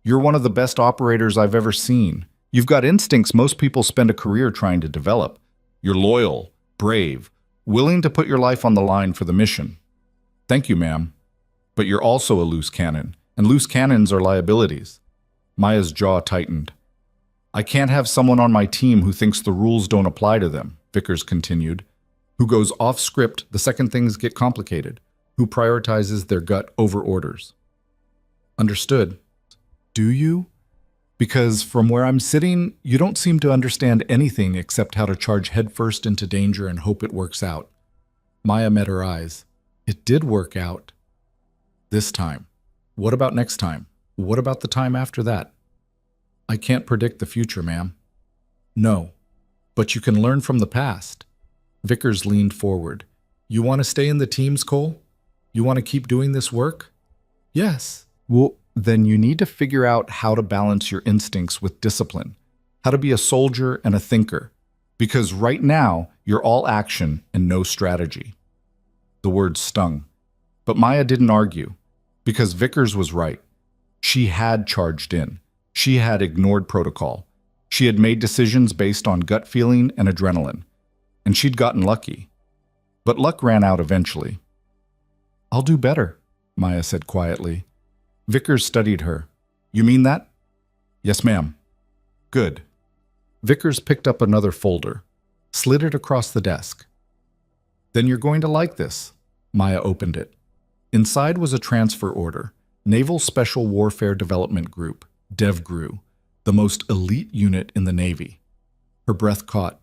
You're one of the best operators I've ever seen. You've got instincts most people spend a career trying to develop. You're loyal, brave, willing to put your life on the line for the mission. Thank you, ma'am. But you're also a loose cannon, and loose cannons are liabilities. Maya's jaw tightened. I can't have someone on my team who thinks the rules don't apply to them, Vickers continued, who goes off script the second things get complicated, who prioritizes their gut over orders. Understood. Do you? Because from where I'm sitting, you don't seem to understand anything except how to charge headfirst into danger and hope it works out. Maya met her eyes. It did work out. This time. What about next time? What about the time after that? I can't predict the future, ma'am. No, but you can learn from the past. Vickers leaned forward. You want to stay in the teams, Cole? You want to keep doing this work? Yes. Well, then you need to figure out how to balance your instincts with discipline, how to be a soldier and a thinker, because right now you're all action and no strategy. The words stung, but Maya didn't argue, because Vickers was right. She had charged in. She had ignored protocol. She had made decisions based on gut feeling and adrenaline, and she'd gotten lucky. But luck ran out eventually. I'll do better, Maya said quietly. Vickers studied her. You mean that? Yes, ma'am. Good. Vickers picked up another folder, slid it across the desk. Then you're going to like this. Maya opened it. Inside was a transfer order, Naval Special Warfare Development Group, DevGRU, the most elite unit in the Navy. Her breath caught.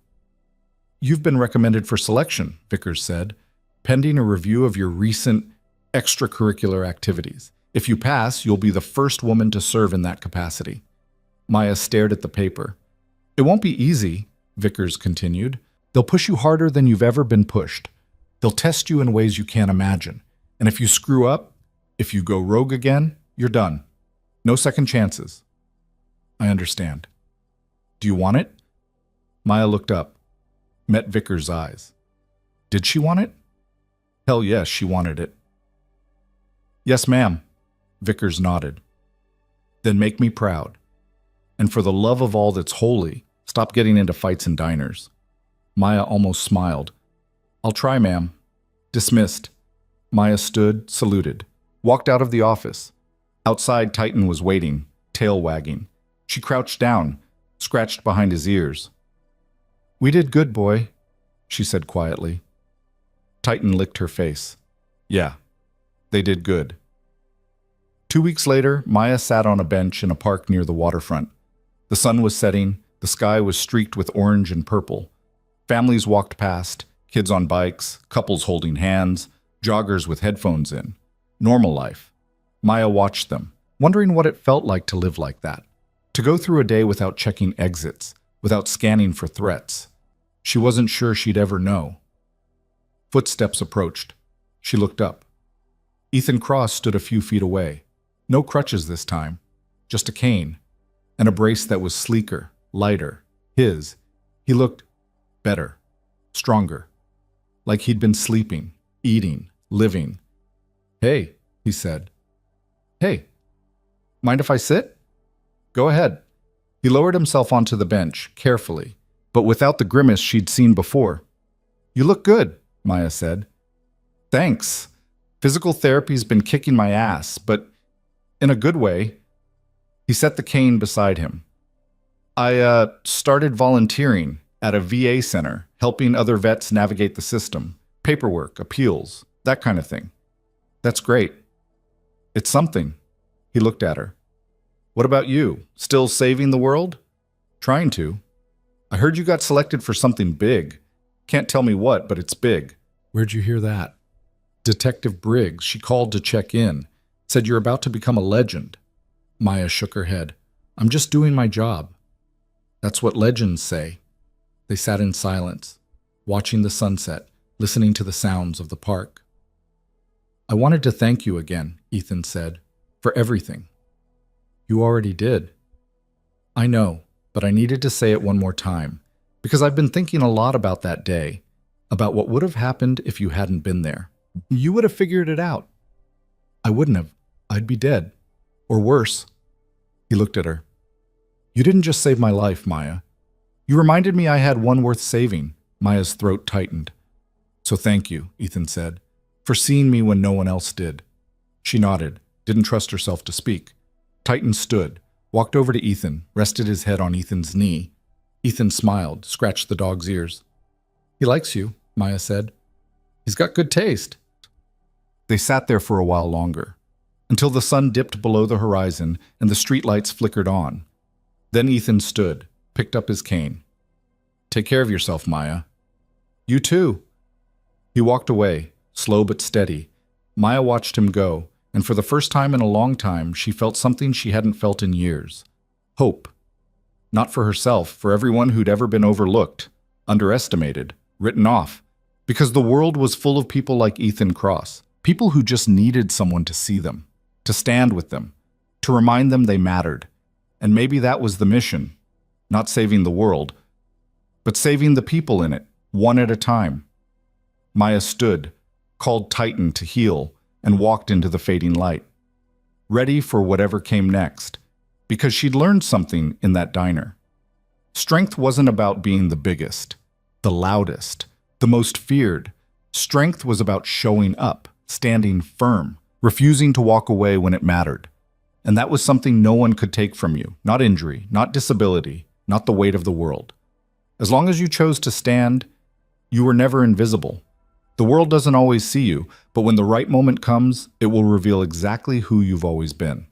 You've been recommended for selection, Vickers said, pending a review of your recent extracurricular activities. If you pass, you'll be the first woman to serve in that capacity. Maya stared at the paper. It won't be easy, Vickers continued. They'll push you harder than you've ever been pushed. They'll test you in ways you can't imagine. And if you screw up, if you go rogue again, you're done. No second chances. I understand. Do you want it? Maya looked up, met Vickers' eyes. Did she want it? Hell yes, she wanted it. Yes, ma'am. Vickers nodded. Then make me proud. And for the love of all that's holy, stop getting into fights in diners. Maya almost smiled. I'll try, ma'am. Dismissed. Maya stood, saluted, walked out of the office. Outside, Titan was waiting, tail wagging. She crouched down, scratched behind his ears. We did good, boy, she said quietly. Titan licked her face. Yeah, they did good. 2 weeks later, Maya sat on a bench in a park near the waterfront. The sun was setting, the sky was streaked with orange and purple. Families walked past, kids on bikes, couples holding hands, joggers with headphones in. Normal life. Maya watched them, wondering what it felt like to live like that. To go through a day without checking exits, without scanning for threats. She wasn't sure she'd ever know. Footsteps approached. She looked up. Ethan Cross stood a few feet away. No crutches this time, just a cane, and a brace that was sleeker, lighter, his. He looked better, stronger, like he'd been sleeping, eating, living. Hey, he said. Hey, mind if I sit? Go ahead. He lowered himself onto the bench, carefully, but without the grimace she'd seen before. You look good, Maya said. Thanks. Physical therapy's been kicking my ass, but in a good way. He set the cane beside him. I started volunteering at a VA center, helping other vets navigate the system. Paperwork, appeals, that kind of thing. That's great. It's something. He looked at her. What about you? Still saving the world? Trying to. I heard you got selected for something big. Can't tell me what, but it's big. Where'd you hear that? Detective Briggs, she called to check in, said you're about to become a legend. Maya shook her head. I'm just doing my job. That's what legends say. They sat in silence, watching the sunset, listening to the sounds of the park. I wanted to thank you again, Ethan said, for everything. You already did. I know, but I needed to say it one more time, because I've been thinking a lot about that day, about what would have happened if you hadn't been there. You would have figured it out. I wouldn't have. I'd be dead. Or worse. He looked at her. You didn't just save my life, Maya. You reminded me I had one worth saving. Maya's throat tightened. So thank you, Ethan said, for seeing me when no one else did. She nodded, didn't trust herself to speak. Titan stood, walked over to Ethan, rested his head on Ethan's knee. Ethan smiled, scratched the dog's ears. He likes you, Maya said. He's got good taste. They sat there for a while longer, until the sun dipped below the horizon and the streetlights flickered on. Then Ethan stood, picked up his cane. Take care of yourself, Maya. You too. He walked away, slow but steady. Maya watched him go, and for the first time in a long time, she felt something she hadn't felt in years. Hope. Not for herself, for everyone who'd ever been overlooked, underestimated, written off, because the world was full of people like Ethan Cross, people who just needed someone to see them, to stand with them, to remind them they mattered. And maybe that was the mission, not saving the world, but saving the people in it, one at a time. Maya stood, called Titan to heel, and walked into the fading light, ready for whatever came next, because she'd learned something in that diner. Strength wasn't about being the biggest, the loudest, the most feared. Strength was about showing up, standing firm, refusing to walk away when it mattered. And that was something no one could take from you, not injury, not disability, not the weight of the world. As long as you chose to stand, you were never invisible. The world doesn't always see you, but when the right moment comes, it will reveal exactly who you've always been.